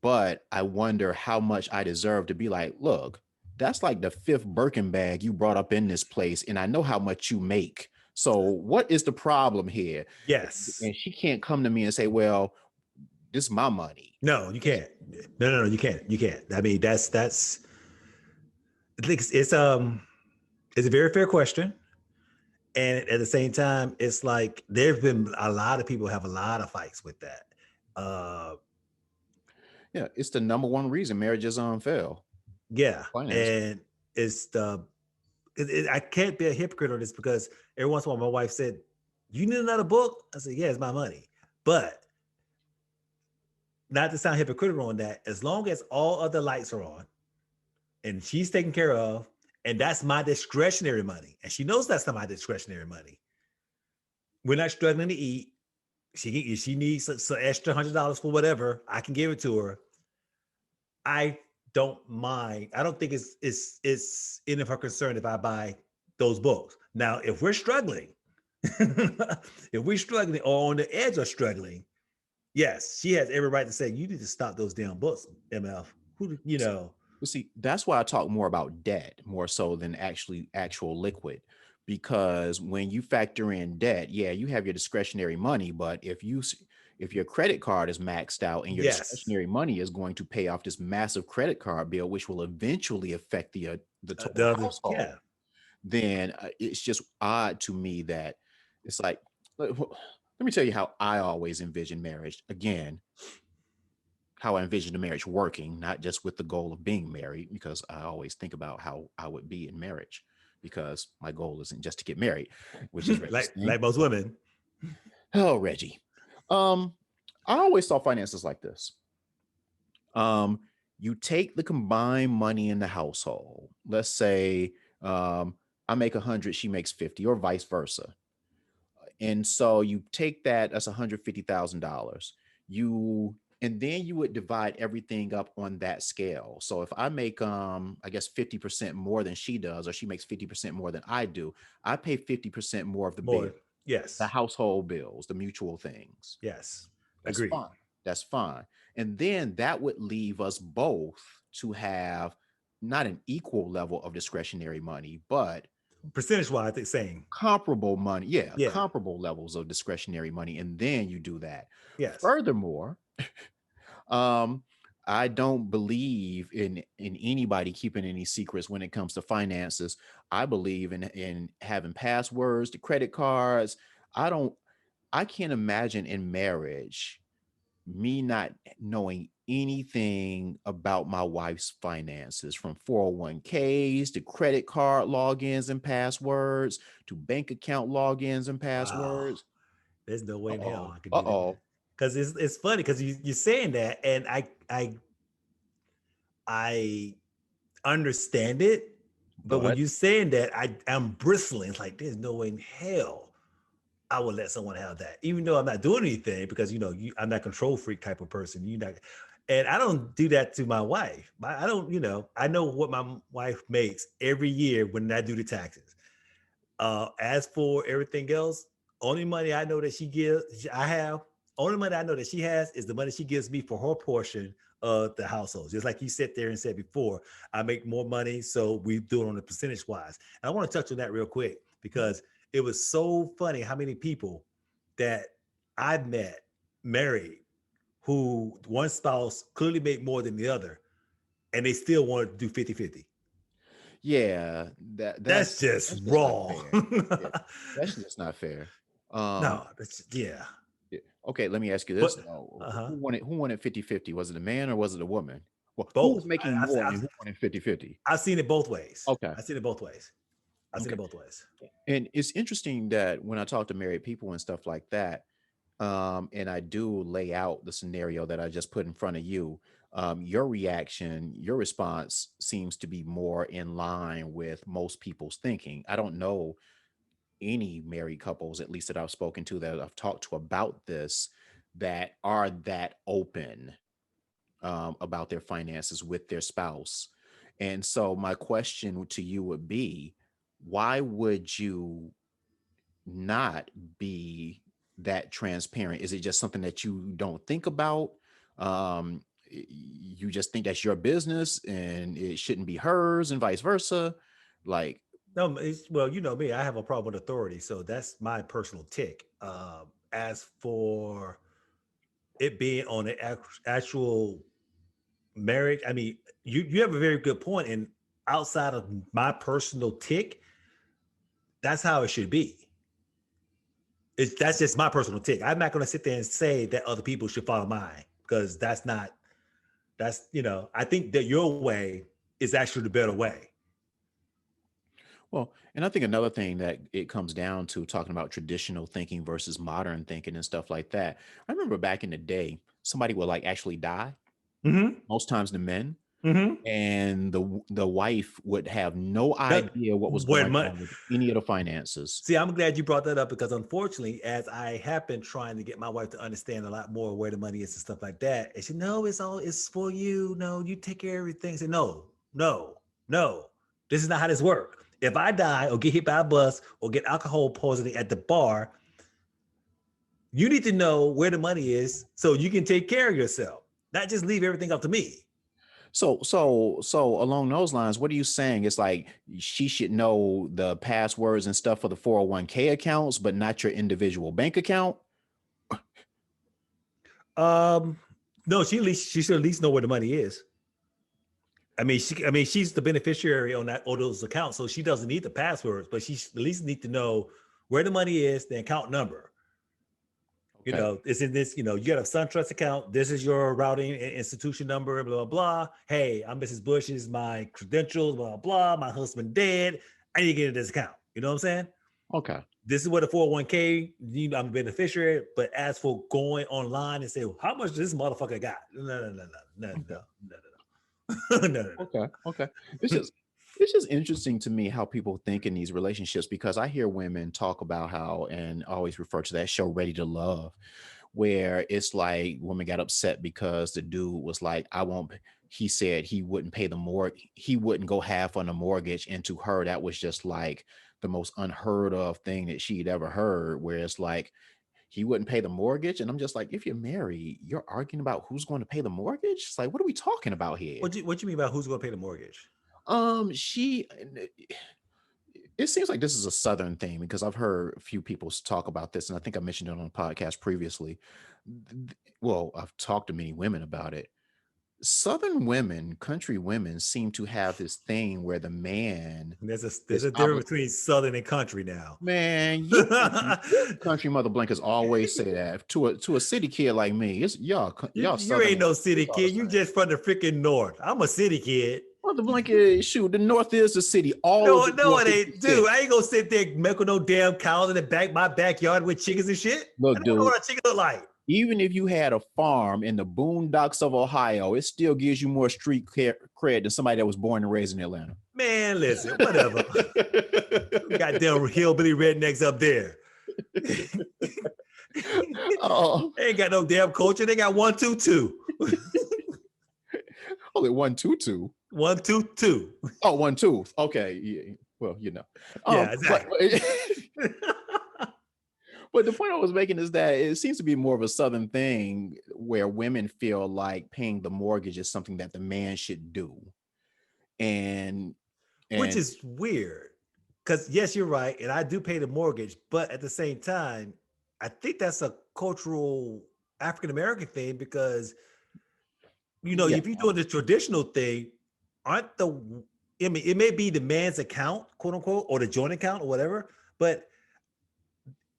Speaker 1: but I wonder how much I deserve to be like, look, that's like the fifth Birkin bag you brought up in this place, and I know how much you make. So what is the problem here?
Speaker 2: yes.
Speaker 1: And she can't come to me and say, well, this is my money.
Speaker 2: No, you can't. No, you can't. You can't. I mean, that's it's a very fair question. And at the same time, it's like there's been a lot of people have a lot of fights with that. Uh
Speaker 1: Yeah, it's the number one reason marriages fail.
Speaker 2: yeah.
Speaker 1: Finance.
Speaker 2: And it's I can't be a hypocrite on this because every once in a while my wife said, "You need another book?" I said, "Yeah, it's my money." But not to sound hypocritical on that, as long as all other lights are on and she's taken care of, and that's my discretionary money, and she knows that's not my discretionary money. We're not struggling to eat. If she needs some extra $100 for whatever, I can give it to her. I don't mind. I don't think it's any of her concern if I buy those books. Now, if we're struggling, if we're struggling or on the edge of struggling, yes, she has every right to say, you need to stop those damn books, MF.
Speaker 1: See, that's why I talk more about debt more so than actual liquid. Because when you factor in debt, yeah, you have your discretionary money, but if your credit card is maxed out and your
Speaker 2: Yes.
Speaker 1: discretionary money is going to pay off this massive credit card bill, which will eventually affect the total
Speaker 2: The other,
Speaker 1: household,
Speaker 2: yeah.
Speaker 1: then it's just odd to me that it's like, let me tell you how I always envision marriage. Again, how I envision the marriage working, not just with the goal of being married, because I always think about how I would be in marriage, because my goal isn't just to get married, which is Reggie's thing.
Speaker 2: like most women.
Speaker 1: Oh, Reggie. Um, I always saw finances like this. Um, you take the combined money in the household. Let's say I make 100, she makes 50, or vice versa. And so you take that, that's $150,000. You and then you would divide everything up on that scale. So if I make I guess 50% more than she does, or she makes 50% more than I do, I pay 50% more of the bill,
Speaker 2: More.
Speaker 1: the
Speaker 2: Yes.
Speaker 1: household bills, the mutual things.
Speaker 2: Yes.
Speaker 1: That's
Speaker 2: Agreed.
Speaker 1: fine. That's fine. And then that would leave us both to have not an equal level of discretionary money, but
Speaker 2: Percentage wise, it's saying.
Speaker 1: comparable money. Yeah,
Speaker 2: Yeah.
Speaker 1: comparable levels of discretionary money. And then you do that.
Speaker 2: Yes.
Speaker 1: Furthermore, um, I don't believe in anybody keeping any secrets when it comes to finances. I believe in having passwords to credit cards. I don't I can't imagine in marriage me not knowing anything about my wife's finances, from 401ks to credit card logins and passwords to bank account logins and
Speaker 2: Wow.
Speaker 1: passwords.
Speaker 2: There's no way in hell
Speaker 1: Uh-oh.
Speaker 2: I could do that.
Speaker 1: Uh-oh.
Speaker 2: Because it's funny because you're saying that, and I understand it, but when
Speaker 1: But
Speaker 2: you're saying that, I'm bristling. It's like there's no way in hell I would let someone have that, even though I'm not doing anything because I'm not control freak type of person. You not, and I don't do that to my wife. I don't, I know what my wife makes every year when I do the taxes. As for everything else, only money I know that only money I know that she has is the money she gives me for her portion of the household. Just like you sat there and said before, I make more money, so we do it on a percentage wise. And I want to touch on that real quick because it was so funny how many people that I've met married who one spouse clearly made more than the other, and they still wanted to do 50-50.
Speaker 1: Yeah,
Speaker 2: That's just
Speaker 1: that's just not
Speaker 2: wrong.
Speaker 1: fair. Yeah, that's just not fair. Um,
Speaker 2: No, that's yeah.
Speaker 1: yeah. Okay, let me ask you
Speaker 2: But
Speaker 1: this though.
Speaker 2: uh-huh.
Speaker 1: Who won it 50-50? Was it a man or was it a woman? Well, who was
Speaker 2: Both.
Speaker 1: making more and who won it 50-50?
Speaker 2: I've seen it both ways.
Speaker 1: Okay.
Speaker 2: I've seen it both ways. I've seen
Speaker 1: Okay.
Speaker 2: it both ways.
Speaker 1: And it's interesting that when I talk to married people and stuff like that, and I do lay out the scenario that I just put in front of you, your reaction, your response seems to be more in line with most people's thinking. I don't know any married couples, at least that I've spoken to, that I've talked to about this, that are that open about their finances with their spouse. And so my question to you would be, why would you not be that transparent? Is it just something that you don't think about? You just think that's your business and it shouldn't be hers and vice versa? Like,
Speaker 2: No, well, you know me, I have a problem with authority, so that's my personal tick. As for it being on an actual marriage, I mean, you have a very good point, and outside of my personal tick, that's how it should be. That's just my personal tick. I'm not going to sit there and say that other people should follow mine because that's not. That's I think that your way is actually the better way.
Speaker 1: well, and I think another thing that it comes down to talking about traditional thinking versus modern thinking and stuff like that. I remember back in the day, somebody would like actually die,
Speaker 2: Mm-hmm.
Speaker 1: most times the men,
Speaker 2: Mm-hmm.
Speaker 1: and the wife would have no
Speaker 2: That
Speaker 1: idea what was
Speaker 2: where
Speaker 1: going
Speaker 2: money.
Speaker 1: on with any of the finances.
Speaker 2: See, I'm glad you brought that up because unfortunately, as I have been trying to get my wife to understand a lot more where the money is and stuff like that, and she no, it's for you. No, you take care of everything. I said, no, no, no. This is not how this works. If I die or get hit by a bus or get alcohol poisoning at the bar, you need to know where the money is so you can take care of yourself. Not just leave everything up to me.
Speaker 1: So along those lines, what are you saying? It's like she should know the passwords and stuff for the 401k accounts, but not your individual bank account?
Speaker 2: Um, no, she should at least know where the money is. She's the beneficiary on those accounts, so she doesn't need the passwords, but she at least need to know where the money is, the account number.
Speaker 1: Okay.
Speaker 2: It's in this. You got a SunTrust account. This is your routing institution number. Blah blah blah. Hey, I'm Mrs. Bush. This is my credentials. Blah blah. My husband dead. I need to get in this account. You know what I'm saying?
Speaker 1: Okay.
Speaker 2: This is what a 401k. I'm a beneficiary. But as for going online and say, well, how much does this motherfucker got? No, no, no, no, no,
Speaker 1: Okay.
Speaker 2: no, no, no, no, no, no.
Speaker 1: Okay. Okay. It's just it's just interesting to me how people think in these relationships, because I hear women talk about how, and always refer to that show Ready to Love, where it's like women got upset because the dude was like, I won't he said he wouldn't pay the he wouldn't go half on the mortgage. And to her, that was just like the most unheard of thing that she'd ever heard, where it's like he wouldn't pay the mortgage. And I'm just like, if you're married, you're arguing about who's going to pay the mortgage. It's like, what are we talking about here?
Speaker 2: What you mean by who's going to pay the mortgage?
Speaker 1: She it seems like this is a southern thing, because I've heard a few people talk about this, and I think I mentioned it on a podcast previously. Well, I've talked to many women about it. Southern women, country women, seem to have this thing where the man
Speaker 2: There's
Speaker 1: is
Speaker 2: a difference between southern and country now.
Speaker 1: man, you country mother blankers always say that to a city kid like me. It's y'all
Speaker 2: you
Speaker 1: southern.
Speaker 2: ain't no city
Speaker 1: It's all the
Speaker 2: kid. You
Speaker 1: same.
Speaker 2: just from the freaking north. I'm a city kid.
Speaker 1: Mother blanket, shoot, the north is the city. All of
Speaker 2: No,
Speaker 1: the
Speaker 2: no,
Speaker 1: north
Speaker 2: it
Speaker 1: is
Speaker 2: ain't,
Speaker 1: the
Speaker 2: dude.
Speaker 1: city.
Speaker 2: I ain't gonna sit there milking no damn cows in my backyard with chickens and shit. I
Speaker 1: Look,
Speaker 2: don't know
Speaker 1: dude,
Speaker 2: what a chicken look like.
Speaker 1: even if you had a farm in the boondocks of Ohio, it still gives you more street cred than somebody that was born and raised in Atlanta.
Speaker 2: Man, listen, whatever. Goddamn hillbilly rednecks up there.
Speaker 1: Oh,
Speaker 2: They ain't got no damn culture. They got 122.
Speaker 1: only 122.
Speaker 2: 122.
Speaker 1: Oh, 1 2. Okay, yeah, well,
Speaker 2: Yeah,
Speaker 1: but
Speaker 2: exactly.
Speaker 1: but the point I was making is that it seems to be more of a southern thing where women feel like paying the mortgage is something that the man should do, and
Speaker 2: Which
Speaker 1: and
Speaker 2: is weird. Because yes, you're right, and I do pay the mortgage, but at the same time, I think that's a cultural African American thing because
Speaker 1: yeah,
Speaker 2: if you're doing the traditional thing, aren't the I mean, it may be the man's account, quote unquote, or the joint account or whatever, but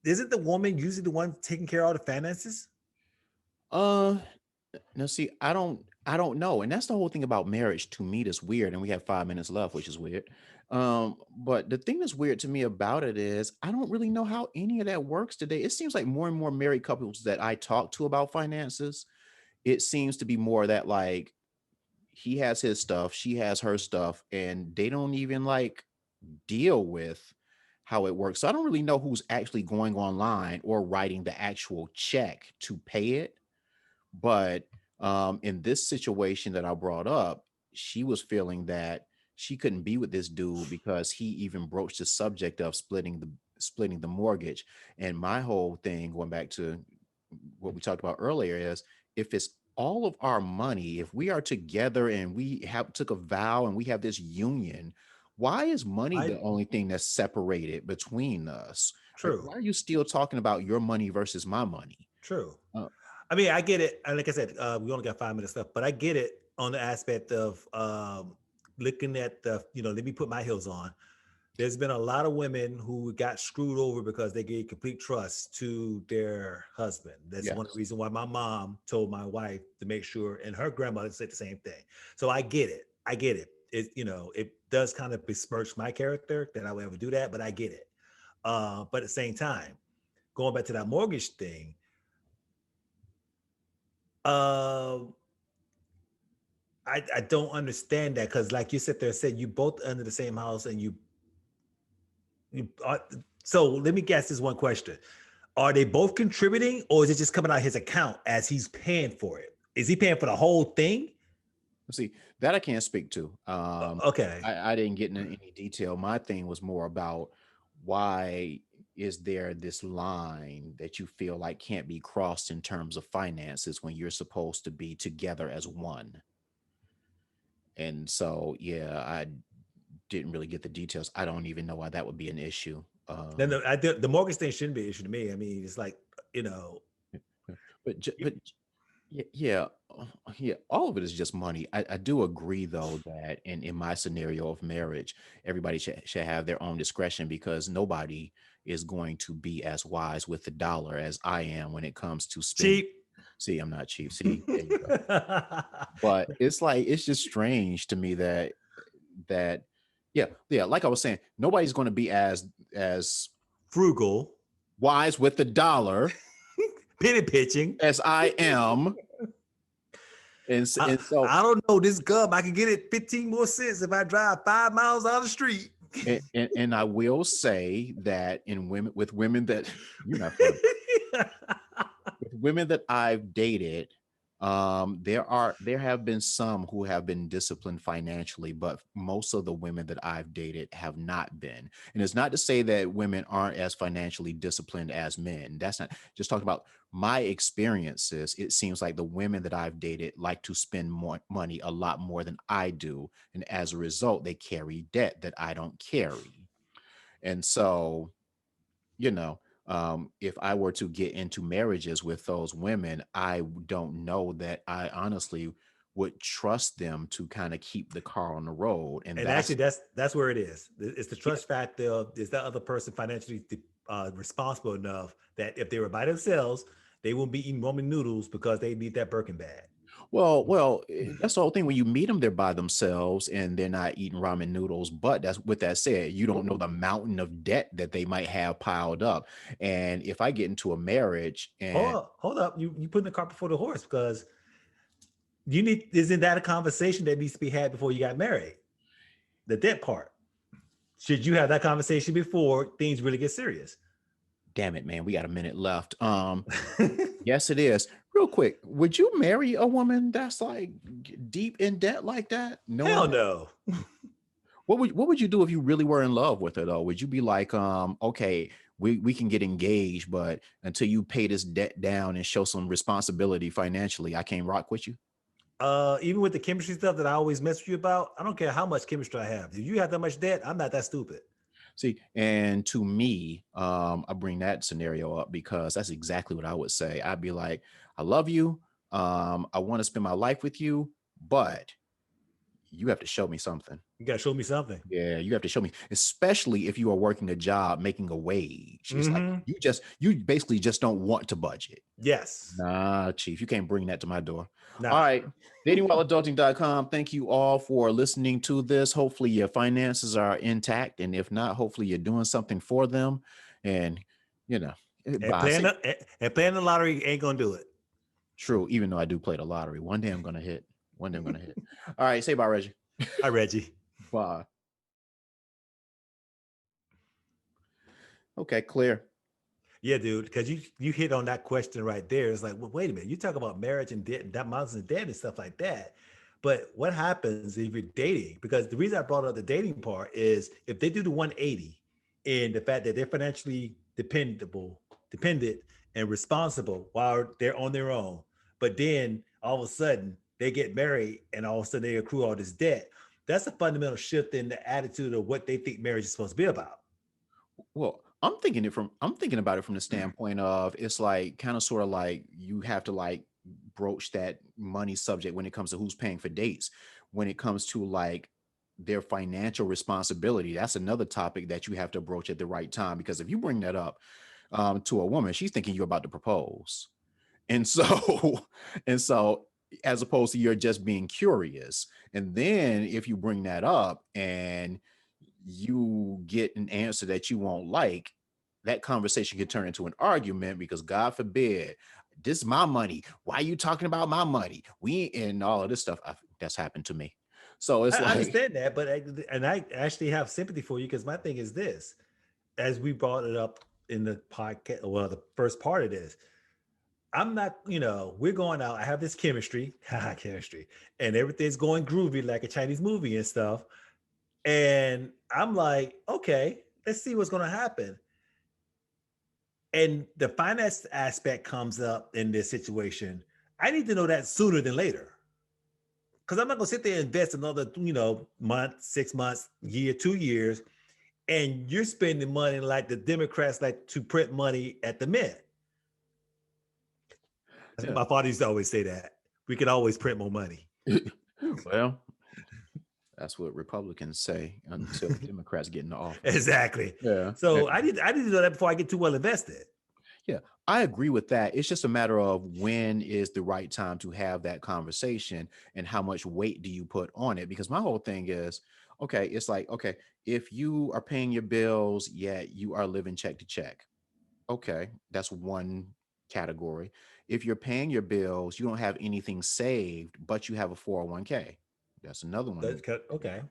Speaker 2: isn't the woman usually the one taking care of all the finances?
Speaker 1: Uh, Now, see, I don't know, and that's the whole thing about marriage to me that's weird. And we have 5 minutes left, which is weird. But the thing that's weird to me about it is I don't really know how any of that works today. It seems like more and more married couples that I talk to about finances, it seems to be more that like he has his stuff, she has her stuff, and they don't even like deal with how it works. So I don't really know who's actually going online or writing the actual check to pay it. But in this situation that I brought up, she was feeling that she couldn't be with this dude because he even broached the subject of splitting the mortgage. And my whole thing, going back to what we talked about earlier, is if it's all of our money, if we are together and we have took a vow and we have this union, why is money
Speaker 2: I
Speaker 1: the only thing that's separated between us?
Speaker 2: true,
Speaker 1: Why are you still talking about your money versus my money?
Speaker 2: true.
Speaker 1: Uh,
Speaker 2: I mean, I get it. And like I said, we only got 5 minutes left, but I get it on the aspect of looking at the, let me put my heels on. There's been a lot of women who got screwed over because they gave complete trust to their husband. That's one of the
Speaker 1: yes.
Speaker 2: reasons why my mom told my wife to make sure, and her grandmother said the same thing. So I get it. I get it. It does kind of besmirch my character that I would ever do that, but I get it. But at the same time, going back to that mortgage thing, uh, I don't understand that because, like you sit there and said, you both under the same house and you so let me guess this one question. Are they both contributing or is it just coming out of his account as he's paying for it? Is he paying for the whole thing?
Speaker 1: See, that I can't speak to.
Speaker 2: Okay.
Speaker 1: I didn't get into any detail. My thing was more about why is there this line that you feel like can't be crossed in terms of finances when you're supposed to be together as one? And so, yeah, I didn't really get the details. I don't even know why that would be an issue.
Speaker 2: Then the mortgage thing shouldn't be an issue to me. I mean, it's like, you know, you,
Speaker 1: but yeah, yeah, all of it is just money. I do agree though that in my scenario of marriage, everybody should have their own discretion because nobody is going to be as wise with the dollar as I am when it comes to spending.
Speaker 2: cheap.
Speaker 1: See, I'm not cheap. See, there you go. But it's like it's just strange to me that yeah, like I was saying, nobody's going to be as
Speaker 2: Frugal,
Speaker 1: wise with the dollar
Speaker 2: penny pitching.
Speaker 1: as I am. And so
Speaker 2: I don't know this gum. I can get it 15 more cents if I drive 5 miles down the street.
Speaker 1: and I will say that in women that you're not funny with women that I've dated, there have been some who have been disciplined financially, but most of the women that I've dated have not been. And it's not to say that women aren't as financially disciplined as men. That's not just talking about my experiences. It seems like the women that I've dated like to spend more money a lot more than I do. And as a result, they carry debt that I don't carry. And so if I were to get into marriages with those women, I don't know that I honestly would trust them to kind of keep the car on the road. And
Speaker 2: And actually,
Speaker 1: that's
Speaker 2: that's where it is. It's the trust factor of is that other person financially responsible enough that if they were by themselves, they won't be eating ramen noodles because they need that Birkin bag.
Speaker 1: that's the whole thing. When you meet them, they're by themselves and they're not eating ramen noodles. But that's with that said, you don't know the mountain of debt that they might have piled up. And if I get into a marriage and
Speaker 2: Hold up. You putting the cart before the horse because isn't that a conversation that needs to be had before you got married? The debt part. Should you have that conversation before things really get serious?
Speaker 1: damn it, man, we got a minute left. Yes, it is. Real quick, would you marry a woman that's like deep in debt like that? Knowing
Speaker 2: Hell
Speaker 1: that,
Speaker 2: no.
Speaker 1: what would you do if you really were in love with her though? Would you be like, okay, we can get engaged, but until you pay this debt down and show some responsibility financially, I can't rock with you?
Speaker 2: Even with the chemistry stuff that I always mess with you about, I don't care how much chemistry I have. If you have that much debt, I'm not that stupid.
Speaker 1: See, and to me, I bring that scenario up because that's exactly what I would say. I'd be like, I love you. I want to spend my life with you, but you have to show me something.
Speaker 2: You gotta show me something.
Speaker 1: Yeah, you have to show me, especially if you are working a job making a wage. It's like
Speaker 2: Mm-hmm.
Speaker 1: you basically just don't want to budget.
Speaker 2: Yes.
Speaker 1: Nah, chief, you can't bring that to my door. All
Speaker 2: Nah.
Speaker 1: right. Datingwhileadulting.com. Thank you all for listening to this. Hopefully your finances are intact. And if not, hopefully you're doing something for them. And you know,
Speaker 2: And
Speaker 1: bye. See,
Speaker 2: playing the lottery ain't gonna do it.
Speaker 1: true, even though I do play the lottery. One day I'm gonna hit. One day I'm gonna hit. All right, say bye, Reggie.
Speaker 2: Hi, Reggie.
Speaker 1: Bye. Okay, clear.
Speaker 2: Yeah, dude, because you hit on that question right there. It's like, well, wait a minute, you talk about marriage and debt, that mountains and debt and stuff like that. But what happens if you're dating? Because the reason I brought up the dating part is if they do the 180 and the fact that they're financially dependent and responsible while they're on their own, but then all of a sudden they get married and all of a sudden they accrue all this debt. That's a fundamental shift in the attitude of what they think marriage is supposed to be about.
Speaker 1: Well, I'm thinking about it from the standpoint of it's like kind of sort of like you have to like broach that money subject when it comes to who's paying for dates. When it comes to like their financial responsibility, that's another topic that you have to broach at the right time, because if you bring that up to a woman, she's thinking you're about to propose. And so and so as opposed to you're just being curious. And then if you bring that up and you get an answer that you won't like, that conversation can turn into an argument because God forbid, this is my money. Why are you talking about my money? We and all of this stuff that's happened to me. So it's
Speaker 2: I
Speaker 1: like,
Speaker 2: understand that, but I actually have sympathy for you because my thing is this: as we brought it up in the podcast, well, the first part of this, I'm not, we're going out. I have this chemistry, chemistry, and everything's going groovy like a Chinese movie and stuff. And I'm like, okay, let's see what's going to happen. And the finance aspect comes up in this situation. I need to know that sooner than later. Because I'm not going to sit there and invest another, month, 6 months, year, 2 years, and you're spending money like the Democrats like to print money at the Mint.
Speaker 1: yeah.
Speaker 2: My father used to always say that. We can always print more money.
Speaker 1: Well, that's what Republicans say until Democrats get into office.
Speaker 2: Exactly.
Speaker 1: Yeah.
Speaker 2: So I need to know that before I get too well invested.
Speaker 1: Yeah, I agree with that. It's just a matter of when is the right time to have that conversation and how much weight do you put on it? Because my whole thing is, okay, it's like, okay, if you are paying your bills, yet you are living check to check. Okay, that's one category. If you're paying your bills, you don't have anything saved, but you have a 401k. That's another one.
Speaker 2: Okay.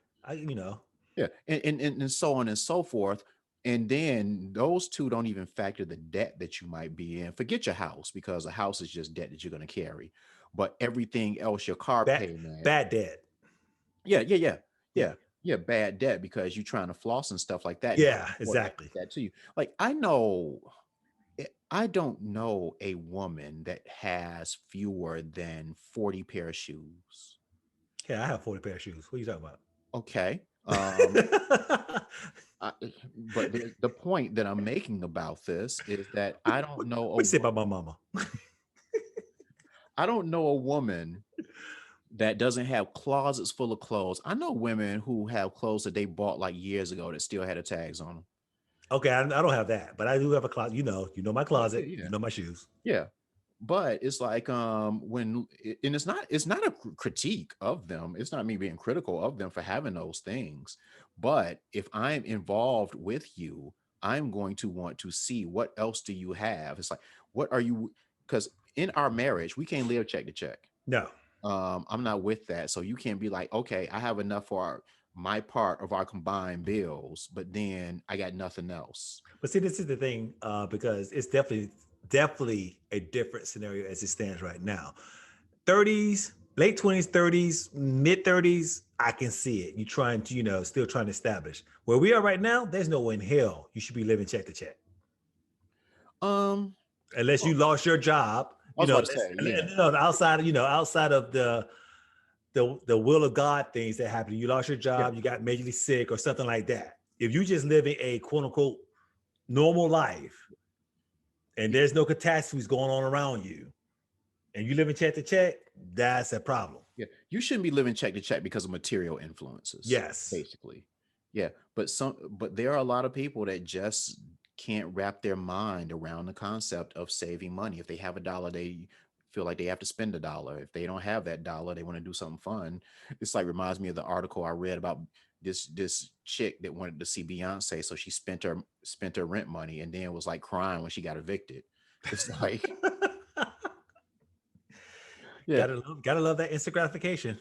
Speaker 1: Yeah, and so on and so forth. And then those two don't even factor the debt that you might be in. Forget your house, because a house is just debt that you're going to carry. But everything else, your car payment.
Speaker 2: Bad debt.
Speaker 1: Yeah. Yeah, bad debt because you're trying to floss and stuff like that. And how
Speaker 2: Yeah,
Speaker 1: important
Speaker 2: exactly.
Speaker 1: that to you. Like I don't know a woman that has fewer than 40 pair of shoes.
Speaker 2: Yeah, I have 40 pair of shoes. What are you talking about?
Speaker 1: Okay. But the point that I'm making about this is that I don't know
Speaker 2: What you say about my mama?
Speaker 1: I don't know a woman that doesn't have closets full of clothes. I know women who have clothes that they bought like years ago that still had the tags on them.
Speaker 2: Okay, I don't have that, but I do have a closet. You know my closet.
Speaker 1: Yeah.
Speaker 2: You know my shoes.
Speaker 1: Yeah. But it's like when and it's not a critique of them. It's not me being critical of them for having those things. But if I'm involved with you, I'm going to want to see what else do you have. It's like, what are you, because in our marriage, we can't live check to check.
Speaker 2: No.
Speaker 1: I'm not with that. So you can't be like, okay, I have enough for my part of our combined bills, but then I got nothing else.
Speaker 2: But see, this is the thing, because it's definitely a different scenario as it stands right now. 30s, late 20s, 30s, mid 30s, I can see it. You trying to, still trying to establish. Where we are right now, there's no way in hell you should be living check to check. Unless you lost your job,
Speaker 1: I was about to say, yeah.
Speaker 2: outside of the will of God things that happen. You lost your job, you got majorly sick or something like that. If you just living a quote unquote normal life and there's no catastrophes going on around you and you live in check to check, that's a problem.
Speaker 1: Yeah, you shouldn't be living check to check because of material influences,
Speaker 2: Yes.
Speaker 1: basically. Yeah, but there are a lot of people that just can't wrap their mind around the concept of saving money. If they have a dollar, they feel like they have to spend a dollar. If they don't have that dollar, they want to do something fun. It's like reminds me of the article I read about this chick that wanted to see Beyonce, so she spent her rent money and then was like crying when she got evicted. It's like, yeah,
Speaker 2: Gotta love that instant gratification.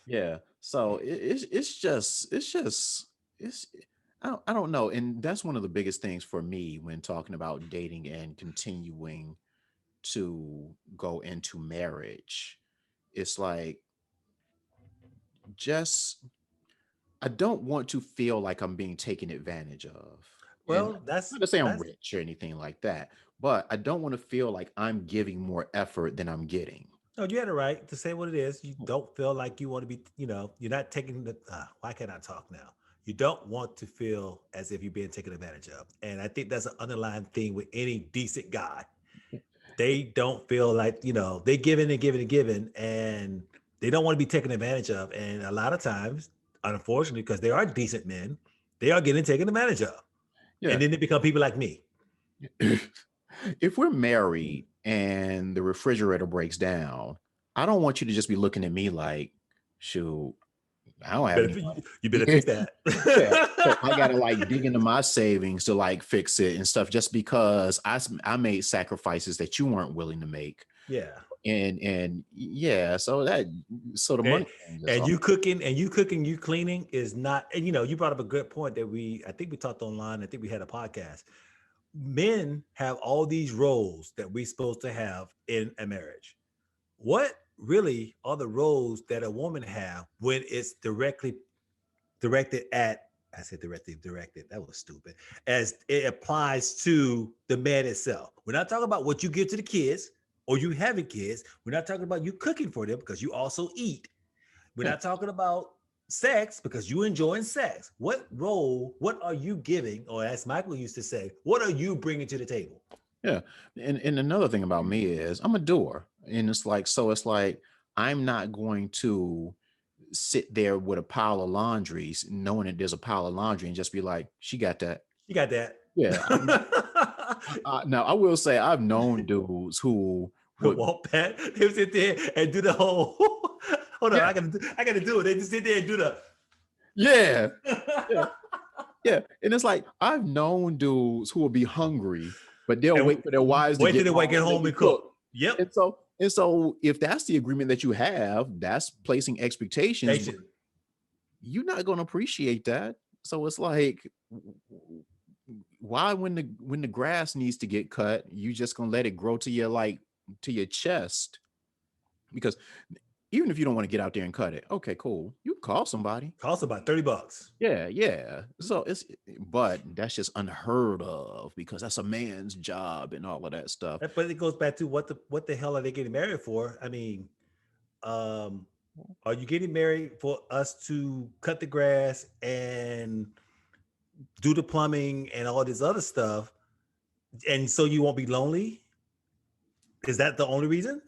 Speaker 1: yeah. So it's I don't know, and that's one of the biggest things for me when talking about dating and continuing to go into marriage. It's like, just I don't want to feel like I'm being taken advantage of. And
Speaker 2: Well, that's
Speaker 1: not to say I'm
Speaker 2: that's
Speaker 1: rich or anything like that, but I don't want to feel like I'm giving more effort than I'm getting.
Speaker 2: no, you had it right to say what it is. You don't feel like you want to be, you're not taking the. Why can't I talk now? You don't want to feel as if you're being taken advantage of, and I think that's an underlying thing with any decent guy. They don't feel like they giving and giving and giving, and they don't want to be taken advantage of. And a lot of times, unfortunately, because they are decent men, they are getting taken advantage of, and
Speaker 1: Yeah.
Speaker 2: then they become people like me.
Speaker 1: If we're married and the refrigerator breaks down, I don't want you to just be looking at me like, shoot, I don't have
Speaker 2: Better,
Speaker 1: any
Speaker 2: you better
Speaker 1: money.
Speaker 2: fix that.
Speaker 1: Yeah. So I gotta like dig into my savings to like fix it and stuff just because I made sacrifices that you weren't willing to make.
Speaker 2: Yeah.
Speaker 1: And yeah, so the
Speaker 2: And,
Speaker 1: money thing is
Speaker 2: and
Speaker 1: all.
Speaker 2: you cleaning is not, and you brought up a good point that I think we talked online. I think we had a podcast. Men have all these roles that we're supposed to have in a marriage. What really are the roles that a woman have when it's directed at, I said directed, that was stupid, as it applies to the man itself? We're not talking about what you give to the kids or you having kids. We're not talking about you cooking for them because you also eat. We're
Speaker 1: Yeah.
Speaker 2: not talking about sex because you enjoying sex. What are you giving? Or as Michael used to say, what are you bringing to the table?
Speaker 1: Yeah. And another thing about me is I'm a doer. And it's like I'm not going to sit there with a pile of laundries, knowing that there's a pile of laundry, and just be like, she got that.
Speaker 2: You got that.
Speaker 1: Yeah. Now I will say I've known dudes who would,
Speaker 2: Walt Pat, they would sit there and do the whole. Hold on,
Speaker 1: yeah,
Speaker 2: I gotta do it. They just sit there and do the.
Speaker 1: yeah, yeah, yeah. And it's like I've known dudes who will be hungry, but they'll
Speaker 2: and
Speaker 1: wait for their wives to
Speaker 2: wait till
Speaker 1: get
Speaker 2: the wife
Speaker 1: home
Speaker 2: get
Speaker 1: so they
Speaker 2: home
Speaker 1: can
Speaker 2: and cook.
Speaker 1: cook.
Speaker 2: Yep.
Speaker 1: And so if that's the agreement that you have, that's placing expectations, but
Speaker 2: Station.
Speaker 1: you're not going to appreciate that. So it's like, why when the grass needs to get cut, you just gonna let it grow to your like to your chest? Because even if you don't want to get out there and cut it, okay, cool. You call somebody.
Speaker 2: Costs about $30.
Speaker 1: Yeah, yeah. So but that's just unheard of because that's a man's job and all of that stuff.
Speaker 2: But it goes back to what the hell are they getting married for? I mean, um, are you getting married for us to cut the grass and do the plumbing and all this other stuff, and so you won't be lonely? Is that the only reason?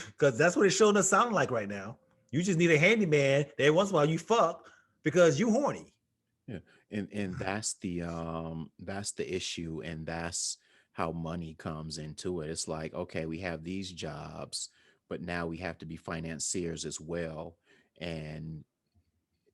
Speaker 2: Because that's what it's showing us sounding like right now. You just need a handyman that once in a while you fuck because you horny.
Speaker 1: Yeah. And that's the issue, and that's how money comes into it. It's like, okay, we have these jobs, but now we have to be financiers as well. And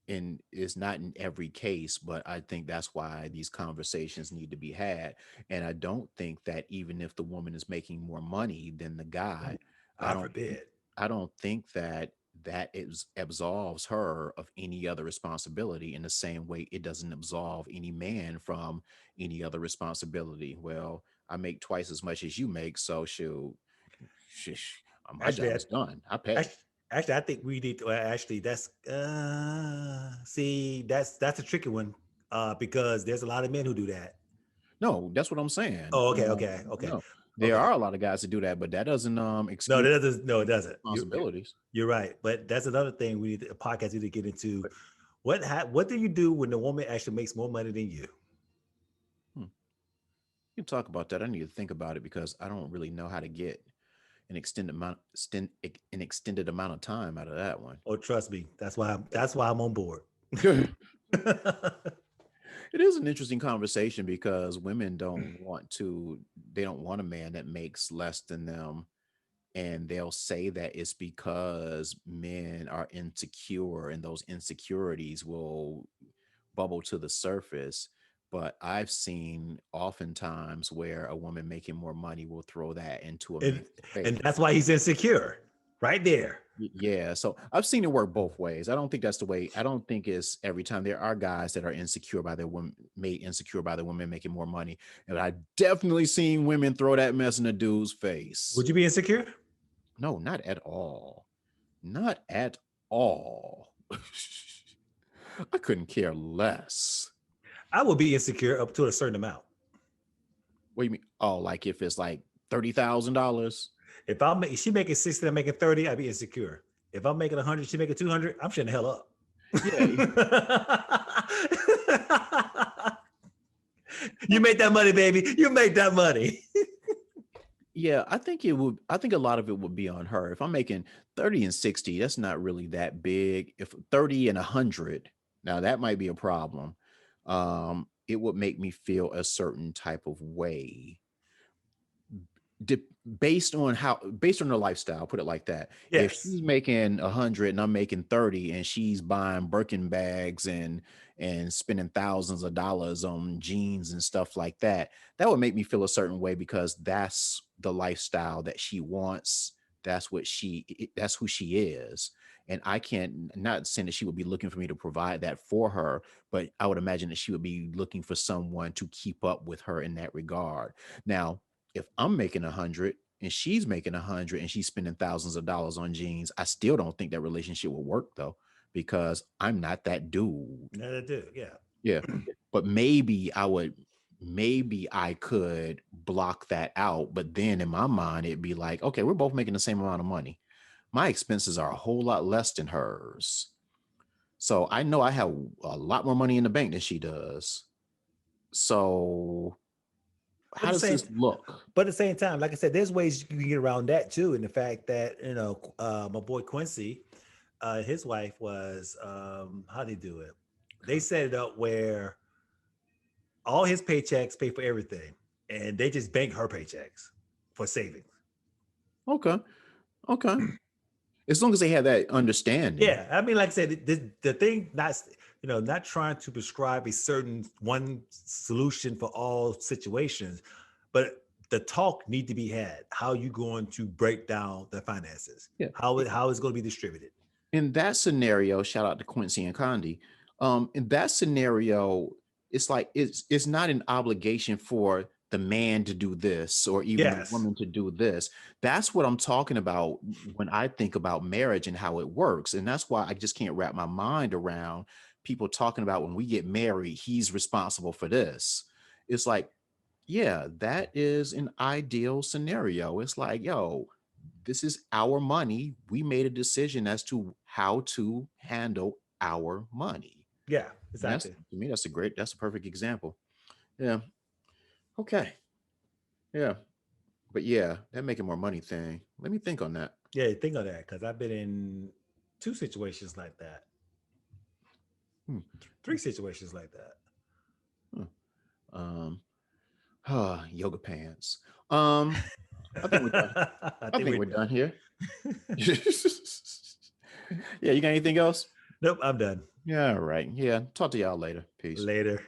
Speaker 1: it's not in every case, but I think that's why these conversations need to be had. And I don't think that even if the woman is making more money than the guy, I
Speaker 2: God
Speaker 1: don't think
Speaker 2: forbid.
Speaker 1: I don't think that that is absolves her of any other responsibility in the same way it doesn't absolve any man from any other responsibility. Well, I make twice as much as you make, so shoot, shish, my
Speaker 2: Actually,
Speaker 1: job is done. I pay.
Speaker 2: actually, actually, I think we need to actually. That's see, that's a tricky one because there's a lot of men who do that.
Speaker 1: No, that's what I'm saying.
Speaker 2: Oh, okay, okay, okay,
Speaker 1: No, there
Speaker 2: okay.
Speaker 1: are a lot of guys that do that, but that doesn't
Speaker 2: No,
Speaker 1: excuse
Speaker 2: that doesn't. No, it doesn't.
Speaker 1: responsibilities.
Speaker 2: You're right, but that's another thing we need a podcast need to get into.
Speaker 1: But
Speaker 2: What do you do when the woman actually makes more money than you?
Speaker 1: hmm, you can talk about that. I need to think about it because I don't really know how to get. an extended amount of time out of that one.
Speaker 2: Oh, trust me, that's why I'm on board.
Speaker 1: It is an interesting conversation because women they don't want a man that makes less than them, and they'll say that it's because men are insecure and those insecurities will bubble to the surface. But I've seen oftentimes where a woman making more money will throw that into a
Speaker 2: and
Speaker 1: man's
Speaker 2: and
Speaker 1: face.
Speaker 2: that's why he's insecure, right there.
Speaker 1: Yeah, so I've seen it work both ways. I don't think that's the way. I don't think it's every time. There are guys that are insecure by their women, made insecure by the women making more money, and I definitely seen women throw that mess in a dude's face.
Speaker 2: Would you be insecure?
Speaker 1: No, not at all. Not at all. I couldn't care less.
Speaker 2: I would be insecure up to a certain amount.
Speaker 1: What do you mean? Oh, like if it's like $30,000?
Speaker 2: If she making 60, I'm making 30, I'd be insecure. If I'm making 100, she making 200, I'm shutting the hell up.
Speaker 1: Yeah,
Speaker 2: You make that money, baby. You make that money.
Speaker 1: yeah. I think it would. I think a lot of it would be on her. If I'm making 30 and 60, that's not really that big. If 30 and 100, now that might be a problem. It would make me feel a certain type of way de- based on her lifestyle, put it like that. If
Speaker 2: Yes.
Speaker 1: she's making 100 and I'm making 30 and she's buying Birkin bags and spending thousands of dollars on jeans and stuff like that, that would make me feel a certain way because that's the lifestyle that she wants. That's who she is. And I can't, not saying that she would be looking for me to provide that for her, but I would imagine that she would be looking for someone to keep up with her in that regard. Now, if I'm making 100 and she's making 100 and she's spending thousands of dollars on jeans, I still don't think that relationship will work though, because I'm not that dude.
Speaker 2: Yeah, I do. Yeah.
Speaker 1: Yeah. But maybe I could block that out. But then in my mind, it'd be like, okay, we're both making the same amount of money. My expenses are a whole lot less than hers. So I know I have a lot more money in the bank than she does. So
Speaker 2: But
Speaker 1: how
Speaker 2: the
Speaker 1: does
Speaker 2: same,
Speaker 1: this look?
Speaker 2: but at the same time, like I said, there's ways you can get around that too. And the fact that, my boy Quincy, his wife was, how do you do it? They set it up where all his paychecks pay for everything, and they just bank her paychecks for savings.
Speaker 1: Okay. Okay. As long as they have that understanding.
Speaker 2: Yeah, I mean, like I said, the thing, not trying to prescribe a certain one solution for all situations, but the talk need to be had. How you going to break down the finances?
Speaker 1: Yeah.
Speaker 2: How is going to be distributed?
Speaker 1: In that scenario, shout out to Quincy and Condi. In that scenario, it's like it's not an obligation for the man to do this or even the
Speaker 2: Yes.
Speaker 1: woman to do this. That's what I'm talking about when I think about marriage and how it works. And that's why I just can't wrap my mind around people talking about when we get married, he's responsible for this. It's like, yeah, that is an ideal scenario. It's like, yo, this is our money. We made a decision as to how to handle our money.
Speaker 2: Yeah.
Speaker 1: And that's
Speaker 2: Exactly.
Speaker 1: to me, that's a perfect example. Yeah. Okay. Yeah. But yeah, that making more money thing. Let me think on that.
Speaker 2: Yeah. Think of that, because I've been in two situations like that,
Speaker 1: Hmm.
Speaker 2: three situations like that.
Speaker 1: Hmm. Um, yoga pants. Um, I think we're done.
Speaker 2: I
Speaker 1: I
Speaker 2: think
Speaker 1: think
Speaker 2: we're
Speaker 1: we're
Speaker 2: done.
Speaker 1: done here. Yeah, you got anything else?
Speaker 2: Nope, I'm done.
Speaker 1: Yeah, all right. Yeah, talk to y'all later. Peace.
Speaker 2: Later.